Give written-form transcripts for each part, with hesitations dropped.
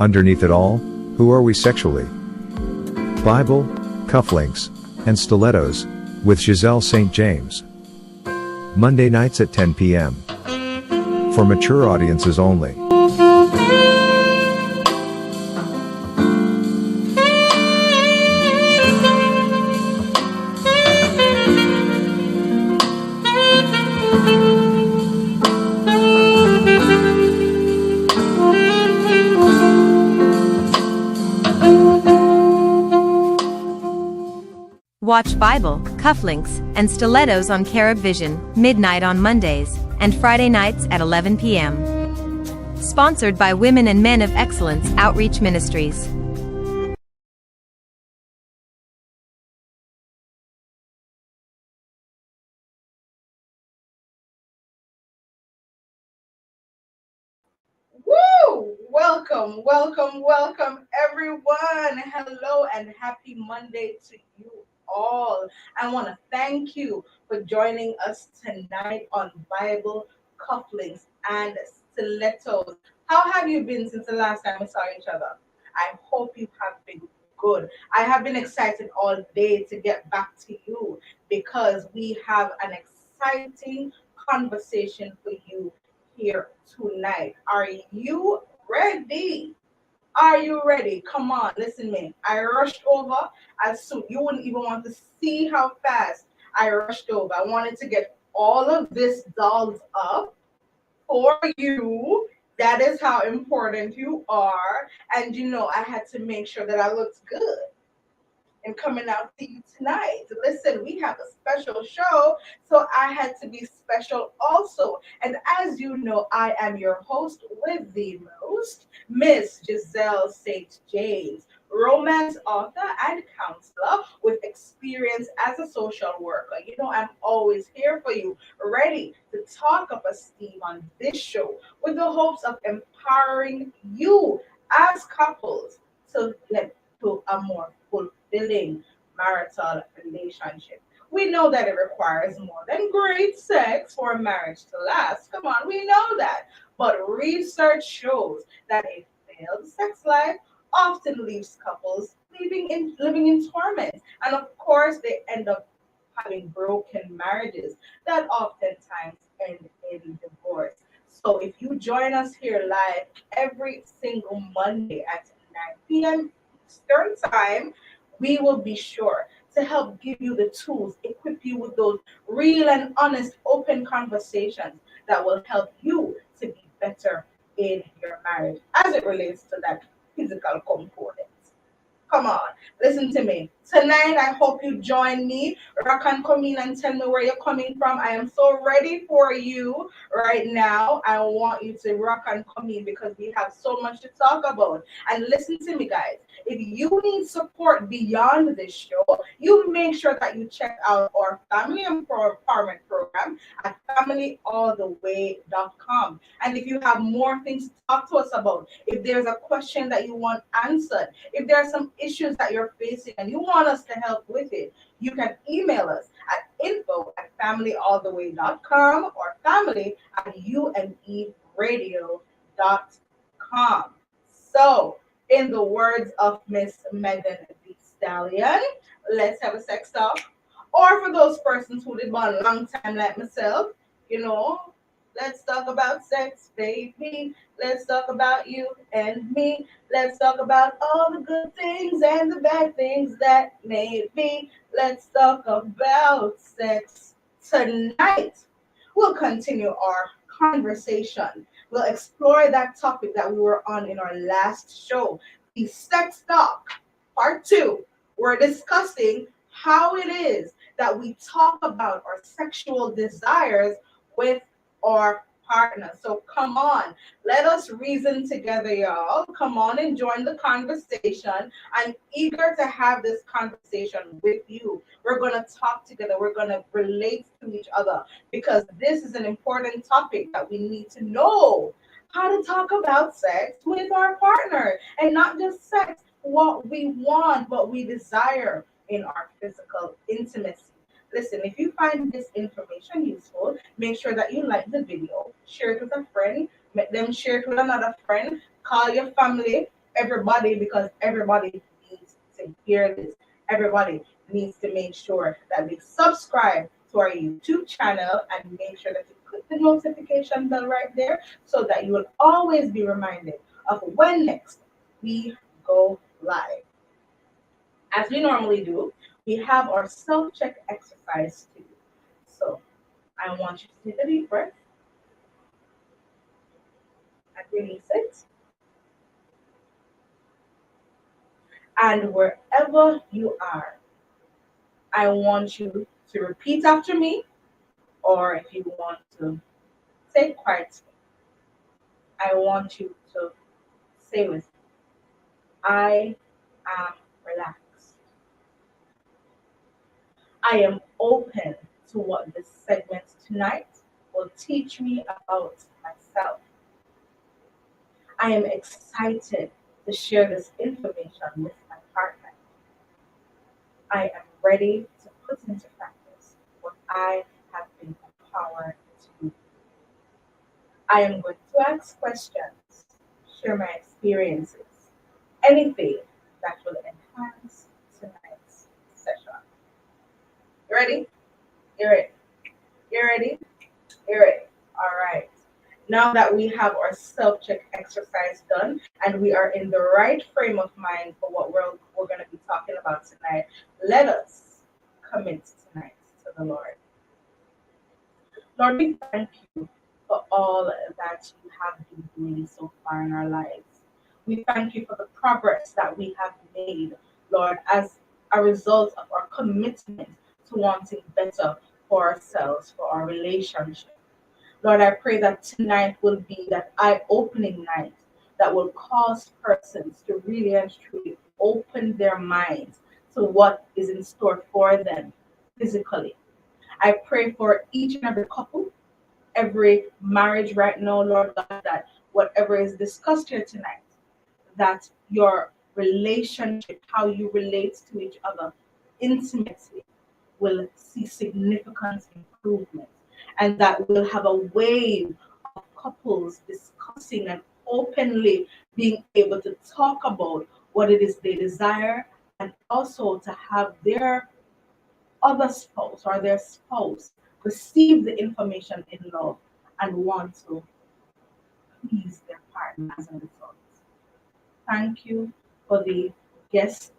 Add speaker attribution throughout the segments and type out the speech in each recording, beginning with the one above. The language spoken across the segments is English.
Speaker 1: Underneath it all, who are we sexually? Bible, Cufflinks, and Stilettos, with Ghiselle St. James. Monday nights at 10 p.m. For mature audiences only.
Speaker 2: Watch Bible, Cufflinks, and Stilettos on Carib Vision, midnight on Mondays, and Friday nights at 11 p.m. Sponsored by Women and Men of Excellence Outreach Ministries.
Speaker 3: Woo! Welcome, everyone. Hello and happy Monday to you all. I want to thank you for joining us tonight on Bible, Cufflinks, and Stilettos. How have you been since the last time we saw each other? I hope you have been good. I have been excited all day to get back to you because we have an exciting conversation for you here tonight. Are you ready? Are you ready? Come on, listen to me. I rushed over as soon. You wouldn't even want to see how fast I rushed over. I wanted to get all of this dolled up for you. That is how important you are. And I had to make sure that I looked good and coming out to you tonight. Listen, we have a special show, so I had to be special also. And as you know, I am your host with the most, Miss Ghiselle St. James, romance author and counselor with experience as a social worker. I'm always here for you, ready to talk up a steam on this show with the hopes of empowering you as couples to get to a more fulfilling marital relationship. We know that it requires more than great sex for a marriage to last. Come on, we know that. But research shows that a failed sex life often leaves couples living in torment. And of course, they end up having broken marriages that oftentimes end in divorce. So if you join us here live every single Monday at 9 p.m. Eastern Time, we will be sure to help give you the tools, equip you with those real and honest, open conversations that will help you to be better in your marriage as it relates to that physical component. Come on, listen to me. Tonight, I hope you join me. Rock and come in and tell me where you're coming from. I am so ready for you right now. I want you to rock and come in because we have so much to talk about. And listen to me, guys. If you need support beyond this show, you make sure that you check out our family empowerment program at familyalltheway.com. And if you have more things to talk to us about, if there's a question that you want answered, if there are some issues that you're facing and you want us to help with it, you can email us at info@familyalltheway.com or family@umeradio.com. So, in the words of Miss Megan Thee Stallion, let's have a sex talk. Or for those persons who live on a long time like myself, let's talk about sex, baby. Let's talk about you and me. Let's talk about all the good things and the bad things that may be. Let's talk about sex tonight. We'll continue our conversation. We'll explore that topic that we were on in our last show, the sex talk, part 2. We're discussing how it is that we talk about our sexual desires with our partner. So come on, let us reason together, y'all. Come on and join the conversation. I'm eager to have this conversation with you. We're going to talk together. We're going to relate to each other because this is an important topic that we need to know how to talk about sex with our partner, and not just sex, what we want, what we desire in our physical intimacy. Listen, if you find this information useful, make sure that you like the video, share it with a friend, make them share it with another friend, call your family, everybody, because everybody needs to hear this. Everybody needs to make sure that they subscribe to our YouTube channel and make sure that you click the notification bell right there so that you will always be reminded of when next we go live. As we normally do, we have our self-check exercise to do. So I want you to take a deep breath and release it. And wherever you are, I want you to repeat after me, or if you want to say quietly, I want you to say with me, I am relaxed. I am open to what this segment tonight will teach me about myself. I am excited to share this information with my partner. I am ready to put into practice what I have been empowered to do. I am going to ask questions, share my experiences, anything that will enhance tonight's session. You ready? You ready? You ready? You ready? All right. Now that we have our self-check exercise done and we are in the right frame of mind for what we're going to be talking about tonight, let us commit tonight to the Lord. Lord, we thank you for all that you have been doing so far in our lives. We thank you for the progress that we have made, Lord, as a result of our commitment to wanting better for ourselves, for our relationship. Lord, I pray that tonight will be that eye-opening night that will cause persons to really and truly open their minds to what is in store for them physically. I pray for each and every couple, every marriage right now, Lord God, that whatever is discussed here tonight, that your relationship, how you relate to each other intimately, will see significant improvement, and that we'll have a wave of couples discussing and openly being able to talk about what it is they desire, and also to have their other spouse or their spouse receive the information in love and want to please their partner as a result. Thank you for the guest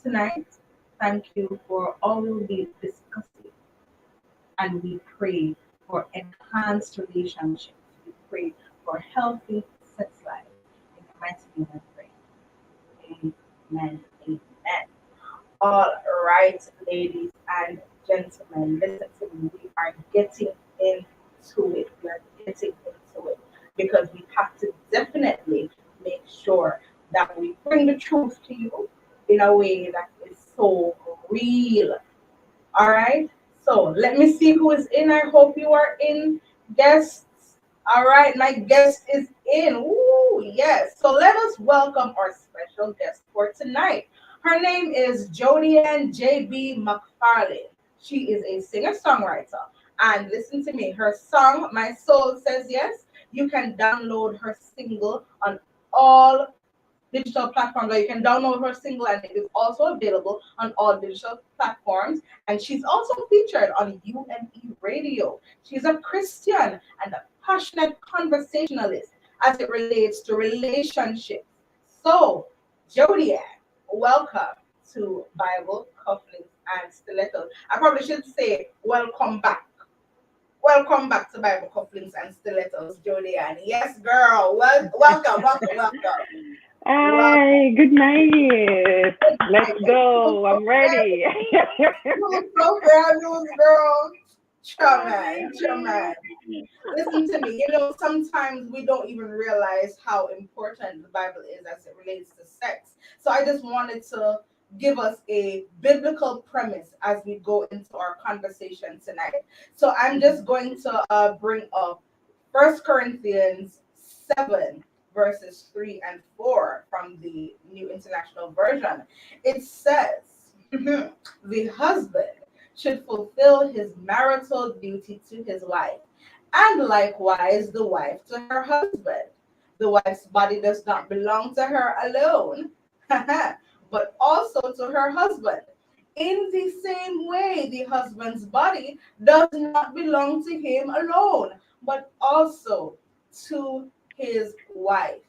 Speaker 3: tonight. Thank you for all we'll be discussing. And we pray for enhanced relationships. We pray for healthy sex life. In the mighty name I pray. Amen. Amen. All right, ladies and gentlemen, listen to me. We are getting into it. We are getting into it because we have to definitely make sure that we bring the truth to you in a way that is so real. All right. So let me see who is in. I hope you are in, guests. All right, my guest is in. Ooh, yes. So let us welcome our special guest for tonight. Her name is Jody-Ann JB MacFarlane. She is a singer-songwriter. And listen to me, her song, My Soul Says Yes, you can download her single on all digital platforms. You can download her single and it is also available on all digital platforms. And she's also featured on UME Radio. She's a Christian and a passionate conversationalist as it relates to relationships. So, Jody-Ann, welcome to Bible, Cufflinks, and Stilettos. I probably should say welcome back. Welcome back to Bible, Cufflinks, and Stilettos, Jody-Ann. Yes, girl. Welcome.
Speaker 4: Hi, good night. Let's go. I'm ready.
Speaker 3: So fabulous, girl. Chaman. Listen to me. Sometimes we don't even realize how important the Bible is as it relates to sex. So I just wanted to give us a biblical premise as we go into our conversation tonight. So I'm just going to bring up 1 Corinthians 7 verses 3 and 4 from the New International Version. It says, the husband should fulfill his marital duty to his wife, and likewise the wife to her husband. the wife's body does not belong to her alone, but also to her husband. In the same way, the husband's body does not belong to him alone, but also to his wife.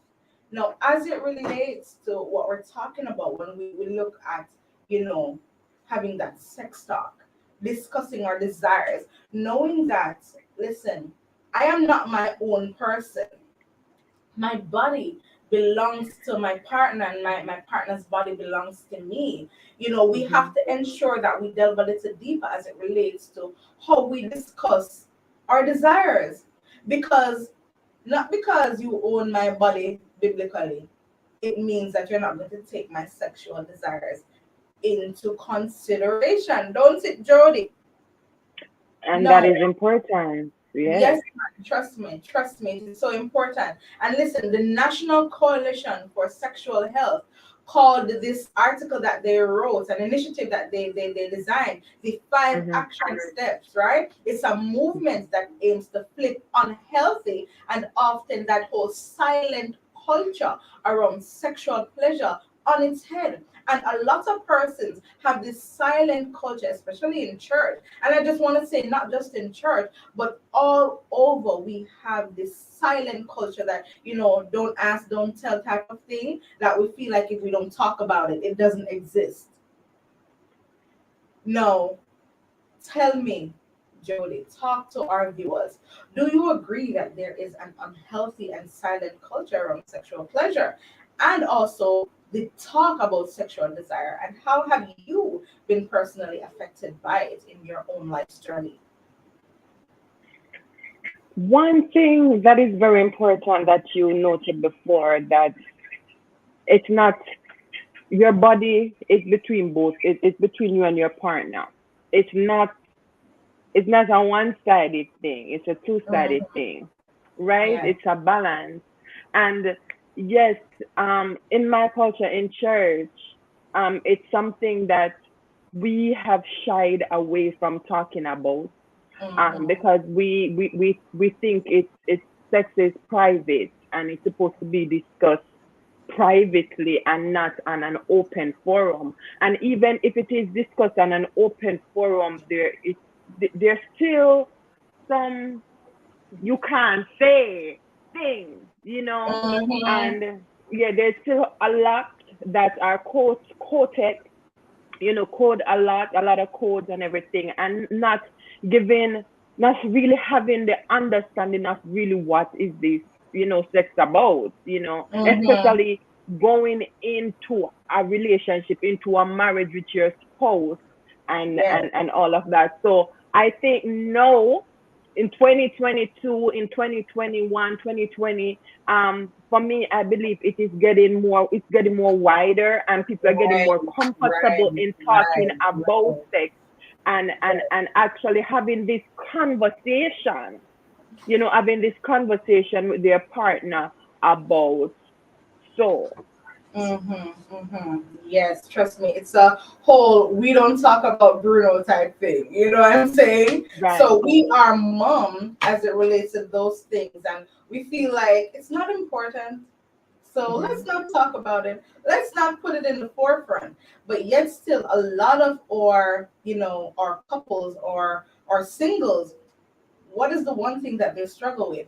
Speaker 3: Now, as it relates to what we're talking about when we look at, you know, having that sex talk, discussing our desires, knowing that, listen, I am not my own person. My body belongs to my partner, and my partner's body belongs to me. We
Speaker 4: Mm-hmm.
Speaker 3: have to ensure that we delve a little deeper as it relates to how we discuss our desires. Because not because you own my body biblically, it means that you're not going to take my sexual desires into consideration. Don't it, Jody?
Speaker 4: And that
Speaker 3: No.
Speaker 4: is important.
Speaker 3: Yes,
Speaker 4: Yes.
Speaker 3: ma'am. Trust me, it is so important. And listen, the National Coalition for Sexual Health called this article that they wrote, an initiative that they designed, the five
Speaker 4: Mm-hmm.
Speaker 3: action steps, right? It's a movement that aims to flip unhealthy and often that whole silent culture around sexual pleasure on its head. And a lot of persons have this silent culture, especially in church. And I just want to say, not just in church, but all over, we have this silent culture that, don't ask, don't tell type of thing that we feel like if we don't talk about it, it doesn't exist. No, tell me, Jody, talk to our viewers. Do you agree that there is an unhealthy and silent culture around sexual pleasure? And also the talk about sexual desire, and how have you been personally affected by it in your own life's journey?
Speaker 4: One thing that is very important that you noted before, that it's not your body, it's between both. It's between you and your partner. It's not it's not a one-sided thing. It's a two-sided
Speaker 3: Mhm.
Speaker 4: thing, right?
Speaker 3: Yeah.
Speaker 4: It's a balance. And yes, in my culture in church, it's something that we have shied away from talking about,
Speaker 3: Mhm.
Speaker 4: because we think it's sex is private and it's supposed to be discussed privately and not on an open forum. And even if it is discussed on an open forum, there's still some you can't say things,
Speaker 3: Mhm.
Speaker 4: and yeah, there's still a lot that are quoted, code a lot of codes and everything, and giving, not really having the understanding of really what is this, sex about,
Speaker 3: Mhm.
Speaker 4: especially going into a relationship, into a marriage with your spouse, and
Speaker 3: Yeah.
Speaker 4: all of that. So I think no, in 2022, in 2021, 2020, for me, I believe it's getting more wider, and people are getting
Speaker 3: Right.
Speaker 4: more comfortable
Speaker 3: Right.
Speaker 4: in talking
Speaker 3: Right.
Speaker 4: about
Speaker 3: Right.
Speaker 4: sex, and actually conversation, having this conversation with their partner about. So
Speaker 3: Mm-hmm, mm-hmm. Yes, trust me. It's a whole we don't talk about Bruno type thing. You know what I'm saying?
Speaker 4: right.
Speaker 3: So we are mum as it relates to those things, and we feel like it's not important. So let's
Speaker 4: Hmm.
Speaker 3: not talk about it. Let's not put it in the forefront. But yet, still, a lot of our couples or singles, what is the one thing that they struggle with?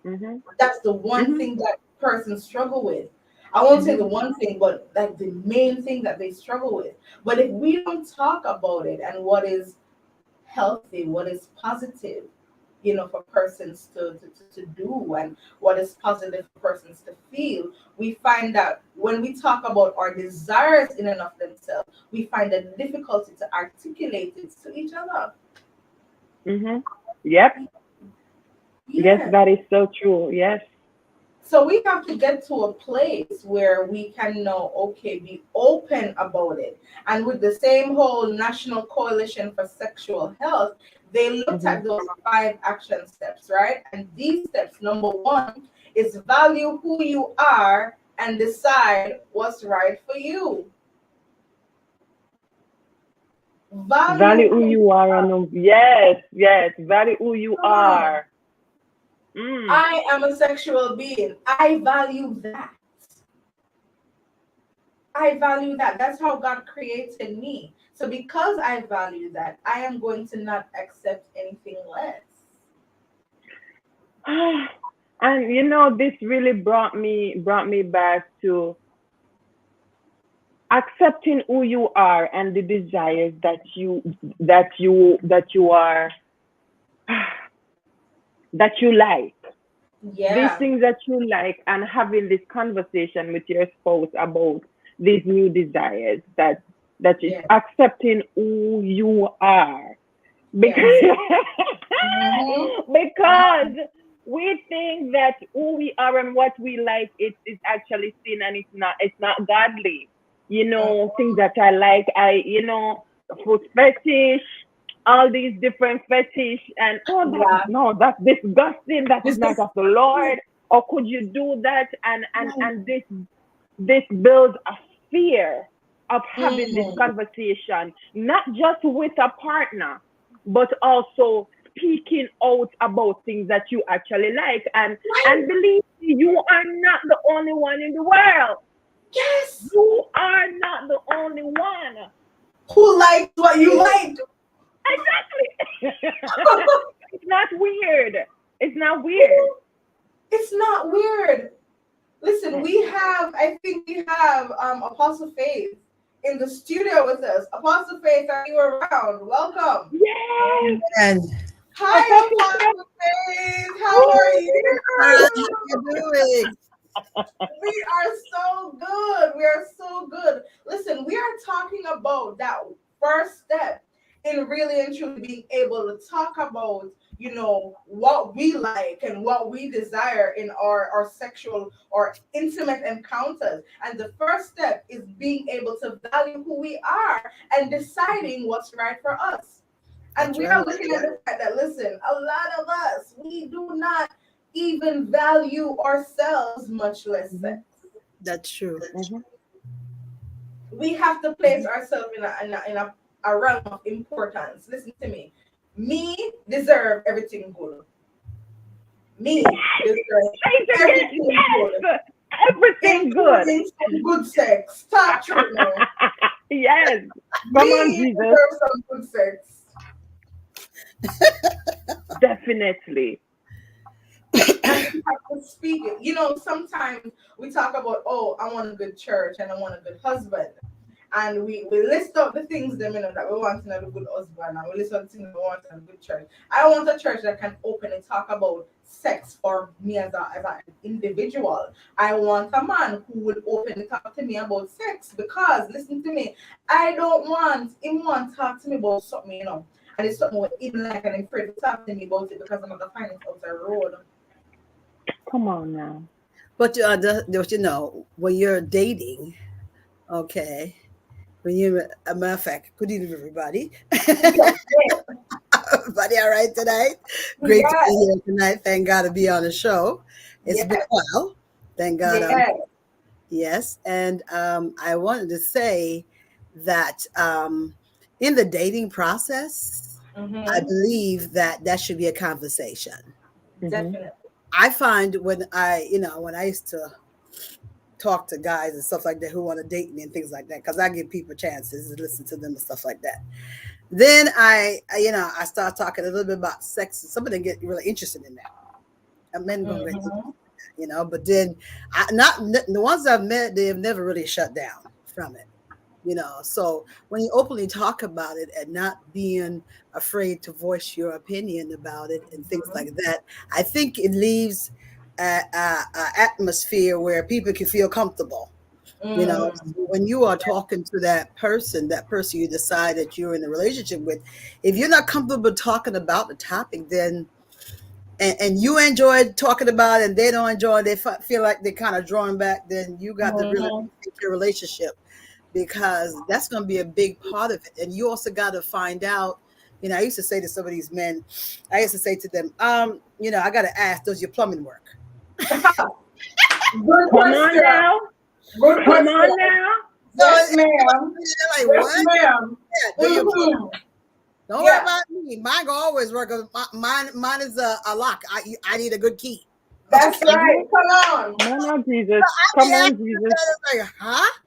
Speaker 4: Hmm.
Speaker 3: That's the one
Speaker 4: Hmm.
Speaker 3: thing that persons struggle with. I won't say the
Speaker 4: Hmm.
Speaker 3: one thing, but like the main thing that they struggle with. But if we don't talk about it and what is healthy, what is positive, for persons to do, and what is positive for persons to feel, we find that when we talk about our desires in and of themselves, we find a difficulty to articulate it to each other.
Speaker 4: Hmm. Yep. Yes,
Speaker 3: Yeah.
Speaker 4: that is so true. Yes.
Speaker 3: So we have to get to a place where we can know, okay, be open about it. And with the same whole National Coalition for Sexual Health, they looked
Speaker 4: Hmm.
Speaker 3: at those five action steps, right? And these steps, number one, is value who you are and decide what's right for you. Value
Speaker 4: Value who
Speaker 3: who you
Speaker 4: you are, and yes, yes, value who you
Speaker 3: are.
Speaker 4: are.
Speaker 3: I am a sexual being. I value that. I value that. That's how God created me. So because I value that, I am going to not accept anything less.
Speaker 4: And this really brought me back to accepting who you are and the desires that you are that you like. These
Speaker 3: Yeah.
Speaker 4: things that you like, and having this conversation with your spouse about these new desires, that is
Speaker 3: Yeah.
Speaker 4: accepting who you are,
Speaker 3: Yes.
Speaker 4: because
Speaker 3: Mm-hmm.
Speaker 4: because we think that who we are and what we like is actually sin, and it's not godly. Things that I like, food fetish, all these different fetish, and oh,
Speaker 3: Yeah.
Speaker 4: that's disgusting, that is
Speaker 3: It's
Speaker 4: not
Speaker 3: just
Speaker 4: of the Lord. Or could you do that? And and
Speaker 3: right.
Speaker 4: and this builds a fear of having this
Speaker 3: Mm.
Speaker 4: conversation, not just with a partner, but also speaking out about things that you actually like. And
Speaker 3: Right.
Speaker 4: believe me, you are not the only one in the world.
Speaker 3: Yes.
Speaker 4: You are not the only one.
Speaker 3: Who likes what you like?
Speaker 4: Exactly. It's not weird. It's not weird.
Speaker 3: It's not weird. Listen, I think we have Apostle Faith in the studio with us. Apostle Faith, are you around? Welcome.
Speaker 4: Yes.
Speaker 5: And
Speaker 3: Hi, Apostle Faith. How are you?
Speaker 5: how you doing?
Speaker 3: We are so good. We are so good. Listen, we are talking about that first step in really and truly being able to talk about, what we like and what we desire in our sexual or intimate encounters. And the first step is being able to value who we are and deciding what's right for us. And
Speaker 5: That's
Speaker 3: we are
Speaker 5: right.
Speaker 3: looking at the fact that, listen, a lot of us, we do not even value ourselves, much less sex.
Speaker 5: That's true.
Speaker 4: Mhm.
Speaker 3: We have to place ourselves in a realm of importance. Listen to me. Me deserve everything good. Me deserve
Speaker 4: Say it again.
Speaker 3: everything good,
Speaker 4: Yes. Everything good.
Speaker 3: including some good sex. Talk true now.
Speaker 4: Yes. Come on,
Speaker 3: Me
Speaker 4: Jesus.
Speaker 3: deserve some good sex.
Speaker 4: Definitely.
Speaker 3: And we have to speak it. Sometimes we talk about, oh, I want a good church and I want a good husband. And we list out the things that we want in a good husband, and we list out the things we want in a good church. I want a church that can openly talk about sex for me as an individual. I want a man who will openly talk to me about sex, because listen to me, I don't want him to talk to me about something, and it's something what he like and I'm afraid to talk to me about it because I'm not finding it out the road.
Speaker 4: Come on now.
Speaker 5: But when you're dating, okay, a matter of fact, good evening, everybody. Everybody all right tonight? Great to
Speaker 3: Yes,
Speaker 5: be here tonight. Thank God to be on the show. It's been
Speaker 3: yes,
Speaker 5: a while. Thank God.
Speaker 3: yes.
Speaker 5: Yes. And I wanted to say that in the dating process, I
Speaker 3: Mm-hmm.
Speaker 5: believe that should be a conversation.
Speaker 4: Hmm.
Speaker 3: Definitely.
Speaker 5: I find when I used to talk to guys and stuff like that who want to date me and things like that, because I give people chances to listen to them and stuff like that. Then I start talking a little bit about sex, and some of them get really interested in that. And men gonna get
Speaker 3: Mm-hmm.
Speaker 5: but then not the ones I've met, they have never really shut down from it. So when you openly talk about it and not being afraid to voice your opinion about it and things like that, I think it leaves a atmosphere where people can feel comfortable.
Speaker 3: Mm.
Speaker 5: When you are talking to that person you decide that you're in a relationship with, if you're not comfortable talking about the topic, then and you enjoy talking about it and they don't enjoy it, they feel like they're kind of drawing back, then you got to really
Speaker 3: Mhm.
Speaker 5: rethink your relationship, because that's going to be a big part of it. And you also got to find out, I used to say to some of these men, I used to say to them, I got to ask, does your plumbing work?
Speaker 3: Good
Speaker 4: Come on
Speaker 3: question.
Speaker 4: now.
Speaker 3: Good
Speaker 4: Come
Speaker 3: question.
Speaker 4: on now.
Speaker 5: So
Speaker 3: Yes, ma'am.
Speaker 5: they're like,
Speaker 3: Yes,
Speaker 5: what?
Speaker 3: ma'am.
Speaker 5: Yeah, do your plumbing
Speaker 3: Mm-hmm.
Speaker 5: work? Don't worry about me. Mine go always work. Mine is a lock. I need a good key.
Speaker 3: That's
Speaker 5: Okay.
Speaker 3: right. Come on.
Speaker 4: Come on, Jesus.
Speaker 5: I
Speaker 4: Come
Speaker 5: be
Speaker 4: on,
Speaker 5: asking
Speaker 4: Jesus.
Speaker 5: like, huh?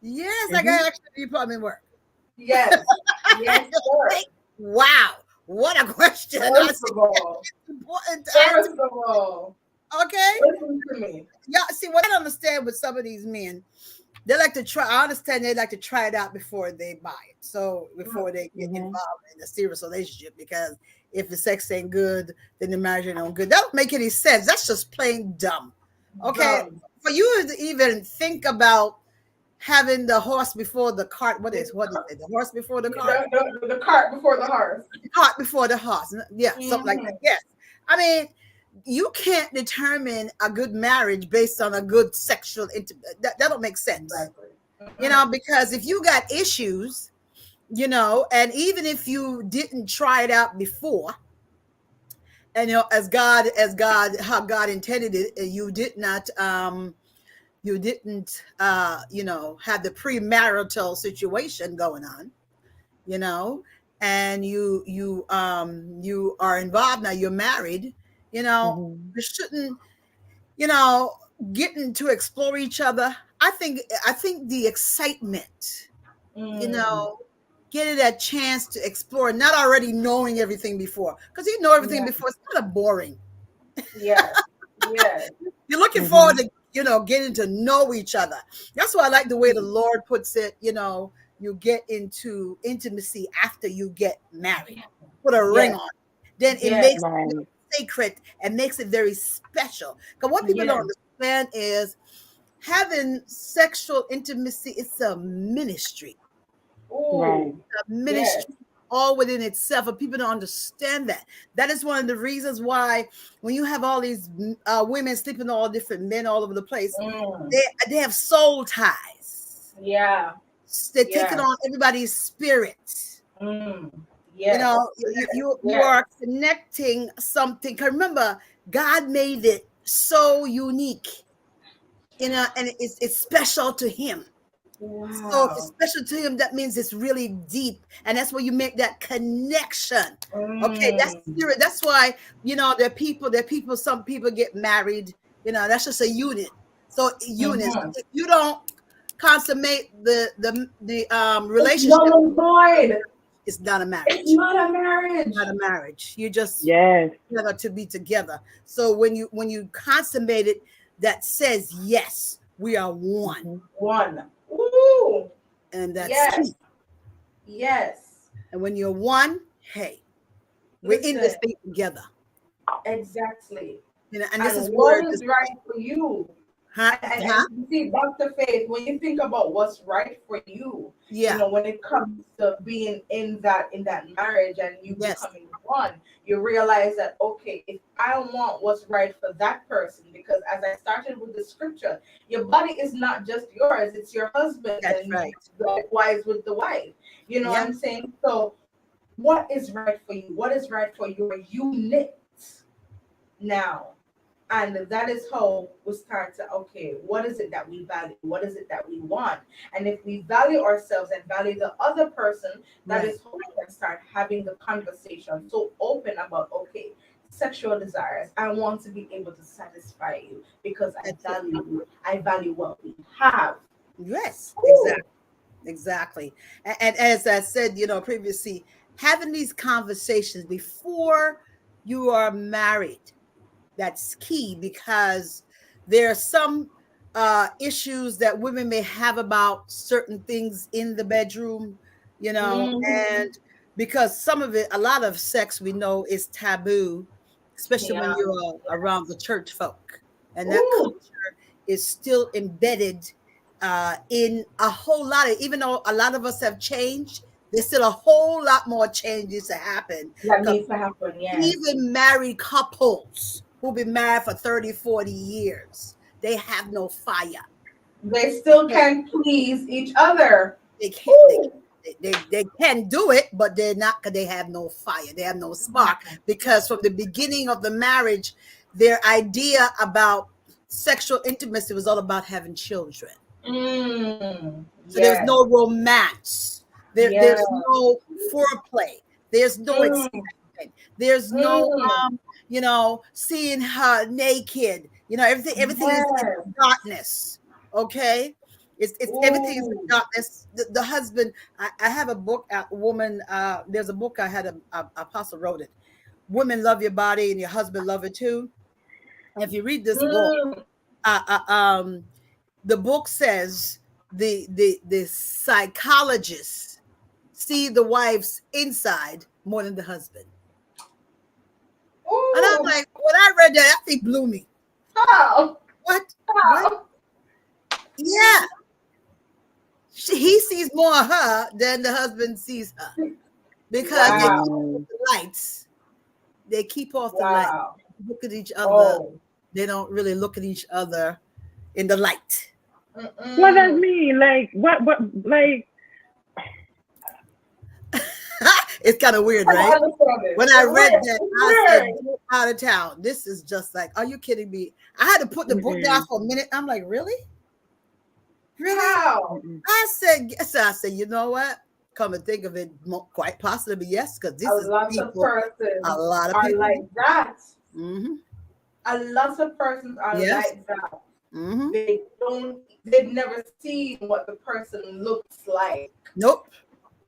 Speaker 5: Yes, I got actually be plumbing work.
Speaker 3: Yes. Yes, sir.
Speaker 5: Wow, what a question. I
Speaker 3: First
Speaker 5: see
Speaker 3: of all,
Speaker 5: it's important to
Speaker 3: first
Speaker 5: answer.
Speaker 3: of all,
Speaker 5: Okay.
Speaker 3: listen to me.
Speaker 5: Yeah, see what I don't understand with some of these men, they like to try. I understand they like to try it out before they buy it. So before they get involved in a serious relationship, because if the sex ain't good, then the marriage ain't no good. That don't make any sense. That's just plain dumb. Okay.
Speaker 3: Dumb.
Speaker 5: For you to even think about having the horse before the cart. What is it? The horse before the cart?
Speaker 3: The cart before the horse.
Speaker 5: The cart before the horse. Yeah, something like that. Yes. I mean, you can't determine a good marriage based on a good sexual intimacy. That don't make sense.
Speaker 3: Exactly.
Speaker 5: You know, because if you got issues, you know, and even if you didn't try it out before, and you know, how God intended it, you did not you didn't you know, have the premarital situation going on, you know, and you are involved now, you're married, you know, you shouldn't, you know, getting to explore each other. I think the excitement, you know, getting that chance to explore, not already knowing everything before, because you know everything before, it's kind of boring.
Speaker 3: Yes. Yes.
Speaker 5: You're looking forward to, you know, getting to know each other. That's why I like the way the Lord puts it, you know, you get into intimacy after you get married. Put a ring on. Then it makes it sacred and makes it very special. Because what people don't understand is having sexual intimacy, it's a ministry.
Speaker 3: Ooh.
Speaker 5: A ministry all within itself, and people don't understand that. That is one of the reasons why when you have all these women sleeping with all different men all over the place, they have soul ties.
Speaker 3: Yeah.
Speaker 5: They're taking on everybody's spirit.
Speaker 3: Yes.
Speaker 5: You know, you are connecting something. 'Cause remember, God made it so unique, you know, and it's special to him.
Speaker 3: Wow.
Speaker 5: So if it's special to him, that means it's really deep, and that's where you make that connection. Okay, that's spirit. That's why, you know, there are people. Some people get married. You know, that's just a unit. So units. If you don't consummate the relationship, it's not a marriage.
Speaker 3: It's not a marriage.
Speaker 5: It's not a marriage. You just
Speaker 4: together
Speaker 5: to be together. So when you consummate it, that says yes, we are one.
Speaker 3: One. Ooh.
Speaker 5: And that's key.
Speaker 3: Yes.
Speaker 5: And when you're one, hey, we're in this thing together.
Speaker 3: Exactly.
Speaker 5: You know, and this is
Speaker 3: what is right for you. And
Speaker 5: you
Speaker 3: see, Dr. Faith, when you think about what's right for you, you know, when it comes to being in that marriage and you becoming one, you realize that, okay, if I want what's right for that person, because as I started with the scripture, your body is not just yours, it's your husband.
Speaker 5: That's
Speaker 3: and
Speaker 5: right.
Speaker 3: Likewise with the wife. You know what I'm saying? So what is right for you? What is right for your unit now? And that is how we start to, okay, what is it that we value? What is it that we want? And if we value ourselves and value the other person, that is how we can start having the conversation so open about, okay, sexual desires. I want to be able to satisfy you because I value you. I value what we have.
Speaker 5: Yes, exactly. And as I said, you know, previously, having these conversations before you are married, that's key, because there are some issues that women may have about certain things in the bedroom, you know, and because some of it, a lot of sex we know is taboo, especially when you're around the church folk, and that culture is still embedded in a whole lot of, even though a lot of us have changed, there's still a whole lot more changes to happen.
Speaker 3: That needs to happen,
Speaker 5: Even married couples who've been married for 30, 40 years, they have no fire.
Speaker 3: They still can't please each other.
Speaker 5: They can't. They can do it, but they're not, because they have no fire. They have no spark, because from the beginning of the marriage, their idea about sexual intimacy was all about having children. So there's no romance. There's no foreplay. There's no
Speaker 3: Mm,
Speaker 5: excitement. There's no
Speaker 3: mm.
Speaker 5: seeing her naked. Everything is in
Speaker 3: Yes.
Speaker 5: darkness. Okay. It's everything is in
Speaker 3: Ooh.
Speaker 5: darkness. The husband, I have a book, woman, there's a book I had a apostle wrote it. Women love your body and your husband love it too. And if you read this book,
Speaker 3: Mm.
Speaker 5: uh, uh, um, the book says the psychologists see the wife's inside more than the husband. And I'm
Speaker 3: Ooh.
Speaker 5: like, when I read that thing blew me.
Speaker 3: How?
Speaker 5: What? What?
Speaker 3: How?
Speaker 5: Yeah. He sees more of her than the husband sees her because they keep
Speaker 3: Wow.
Speaker 5: off the lights. They keep off the light.
Speaker 3: Wow.
Speaker 5: Look at each other.
Speaker 3: Oh.
Speaker 5: They don't really look at each other in the light.
Speaker 4: What does
Speaker 3: Mm-mm.
Speaker 4: mean? Like what like
Speaker 5: It's kind of weird,
Speaker 3: I don't
Speaker 5: right?
Speaker 3: understand this.
Speaker 5: When I
Speaker 3: It's
Speaker 5: read
Speaker 3: weird.
Speaker 5: that,
Speaker 3: It's
Speaker 5: I said,
Speaker 3: weird.
Speaker 5: "Get out of town." This is just like, are you kidding me? I had to put the book down for a minute. I'm like, really? Really?
Speaker 3: How?
Speaker 5: I said, you know what? Come and think of it, quite possibly, yes, because this
Speaker 3: A
Speaker 5: is
Speaker 3: lot of
Speaker 5: people, a
Speaker 3: persons
Speaker 5: lot of
Speaker 3: are
Speaker 5: people.
Speaker 3: like that.
Speaker 5: Mm-hmm.
Speaker 3: A lot of persons are
Speaker 5: Yes.
Speaker 3: like that.
Speaker 5: Mm-hmm.
Speaker 3: They've never seen what the person looks like.
Speaker 5: Nope.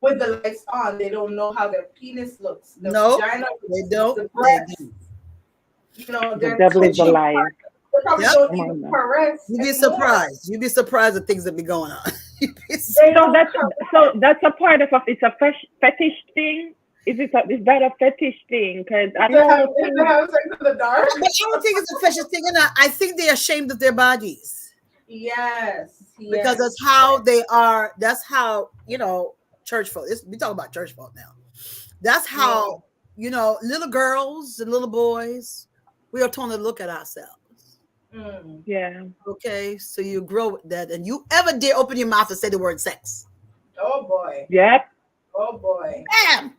Speaker 3: With the lights on, they don't know how their penis looks, the
Speaker 5: Nope.
Speaker 3: vagina
Speaker 5: They
Speaker 3: looks,
Speaker 5: don't.
Speaker 3: the
Speaker 5: They
Speaker 3: breasts.
Speaker 5: don't.
Speaker 4: the
Speaker 3: They're
Speaker 4: devil is a
Speaker 3: touching.
Speaker 4: liar.
Speaker 3: They probably
Speaker 5: Yep.
Speaker 3: don't
Speaker 4: Come
Speaker 3: even
Speaker 4: on now.
Speaker 3: caress
Speaker 5: You'd be
Speaker 3: anymore.
Speaker 5: surprised. You'd be surprised at things that be going on. You'd be
Speaker 3: They
Speaker 5: surprised.
Speaker 4: So
Speaker 3: don't
Speaker 4: that's
Speaker 3: caress.
Speaker 4: that's a part of it's a fetish thing. Is that a fetish thing? Because I
Speaker 3: They have,
Speaker 4: know
Speaker 3: they have sex in the dark.
Speaker 5: But I don't think it's a fashion thing, and I think they're ashamed of their bodies
Speaker 3: Yes.
Speaker 5: because
Speaker 3: Yes.
Speaker 5: that's how they are. That's how church folk. We talk about church folk now. That's how little girls and little boys. We are told to look at ourselves.
Speaker 3: Mm.
Speaker 4: yeah.
Speaker 5: Okay, so you grow with that, and you ever dare open your mouth and say the word sex?
Speaker 3: Oh boy.
Speaker 4: Yep.
Speaker 3: Oh boy.
Speaker 5: Bam!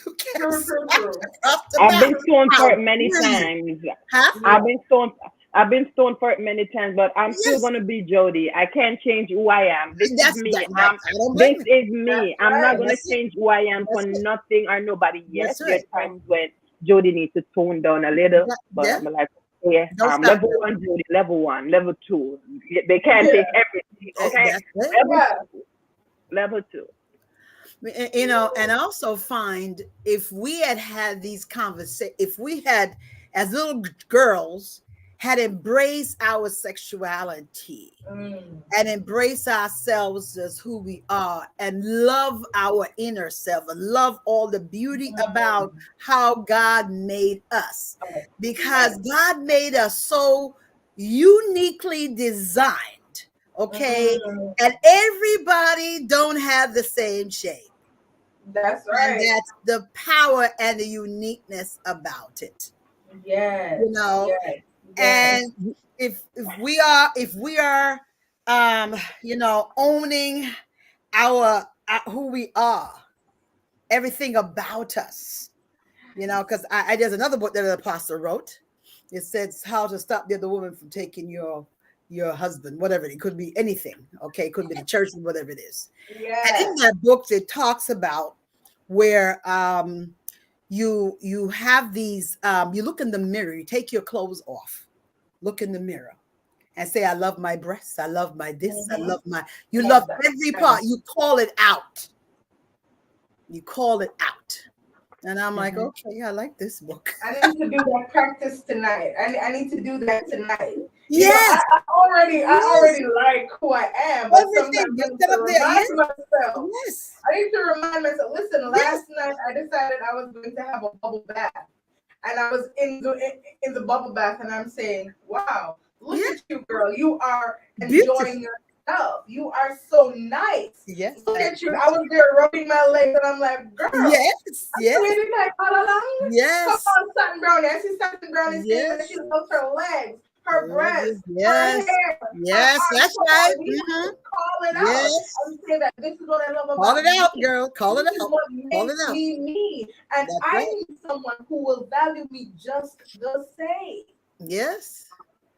Speaker 5: You can't
Speaker 3: True, true, true.
Speaker 5: off the
Speaker 4: I've been
Speaker 5: mouth.
Speaker 4: stoned for
Speaker 5: How
Speaker 4: it many
Speaker 5: dare you?
Speaker 4: times.
Speaker 5: Huh?
Speaker 3: Yeah.
Speaker 4: I've been stoned for it many times, but I'm still
Speaker 5: Yes.
Speaker 4: gonna be Jody. I can't change who I am. This is me.
Speaker 5: I don't blame
Speaker 4: This
Speaker 5: you.
Speaker 4: is me.
Speaker 3: That's
Speaker 4: I'm not
Speaker 3: right.
Speaker 4: gonna
Speaker 5: That's it.
Speaker 4: change who I am for
Speaker 5: That's it.
Speaker 4: nothing or nobody. Yes,
Speaker 5: That's
Speaker 4: there
Speaker 5: right.
Speaker 4: are times when Jody needs to tone down a little, but
Speaker 5: Yeah.
Speaker 4: I'm like, yeah,
Speaker 5: Don't stop.
Speaker 4: level one, Jody, level one, level two. They can't
Speaker 3: Yeah.
Speaker 4: take everything. Okay,
Speaker 5: That's it.
Speaker 4: level two.
Speaker 5: And I also find if we had these conversations, if we had, as little girls, had embraced our sexuality
Speaker 3: Mm.
Speaker 5: and embrace ourselves as who we are and love our inner self and love all the beauty about how God made us, because God made us so uniquely designed. Okay.
Speaker 3: Mm.
Speaker 5: And everybody don't have the same shape.
Speaker 3: That's
Speaker 5: And
Speaker 3: right.
Speaker 5: that's the power and the uniqueness about it.
Speaker 3: Yes.
Speaker 5: Yes.
Speaker 3: Yes.
Speaker 5: And if we are owning our who we are, everything about us, because there's another book that an apostle wrote. It says how to stop the other woman from taking your husband, whatever it could be, anything. Okay, it could be the church, whatever it is.
Speaker 3: Yes.
Speaker 5: And in that book, it talks about where you have these you look in the mirror, you take your clothes off, look in the mirror and say, I love my breasts, I love my this, I love my, you love every part, you call it out, and I'm like, okay, I like this book.
Speaker 3: I need to do that practice tonight. I need to do that tonight.
Speaker 5: Yes.
Speaker 3: I already like who I am, but
Speaker 5: Everything,
Speaker 3: sometimes I
Speaker 5: get
Speaker 3: need
Speaker 5: that
Speaker 3: to
Speaker 5: up there.
Speaker 3: remind
Speaker 5: Yes.
Speaker 3: myself.
Speaker 5: Yes.
Speaker 3: I need to remind myself. Listen, last night I decided I was going to have a bubble bath, and I was in the bubble bath, and I'm saying, "Wow, look at you, girl! You are enjoying yourself. You are so nice.
Speaker 5: Yes.
Speaker 3: Look at you! I was there rubbing my legs, and I'm like, girl,
Speaker 5: yes, yes,
Speaker 3: waiting like all along.
Speaker 5: yes,
Speaker 3: Come on, Satin Brownie. I see Satin Brownie saying that she loves her legs, her breasts,
Speaker 5: yes,
Speaker 3: her hair.
Speaker 5: yes,
Speaker 3: her
Speaker 5: that's
Speaker 3: arms.
Speaker 5: right.
Speaker 3: Call it
Speaker 5: Yes.
Speaker 3: out and say that this is what I love about
Speaker 5: Call it out,
Speaker 3: me.
Speaker 5: girl. Call it
Speaker 3: This is
Speaker 5: out.
Speaker 3: what
Speaker 5: Call
Speaker 3: makes
Speaker 5: it out.
Speaker 3: me me. And
Speaker 5: That's
Speaker 3: I
Speaker 5: right.
Speaker 3: need someone who will value me just the same.
Speaker 5: Yes.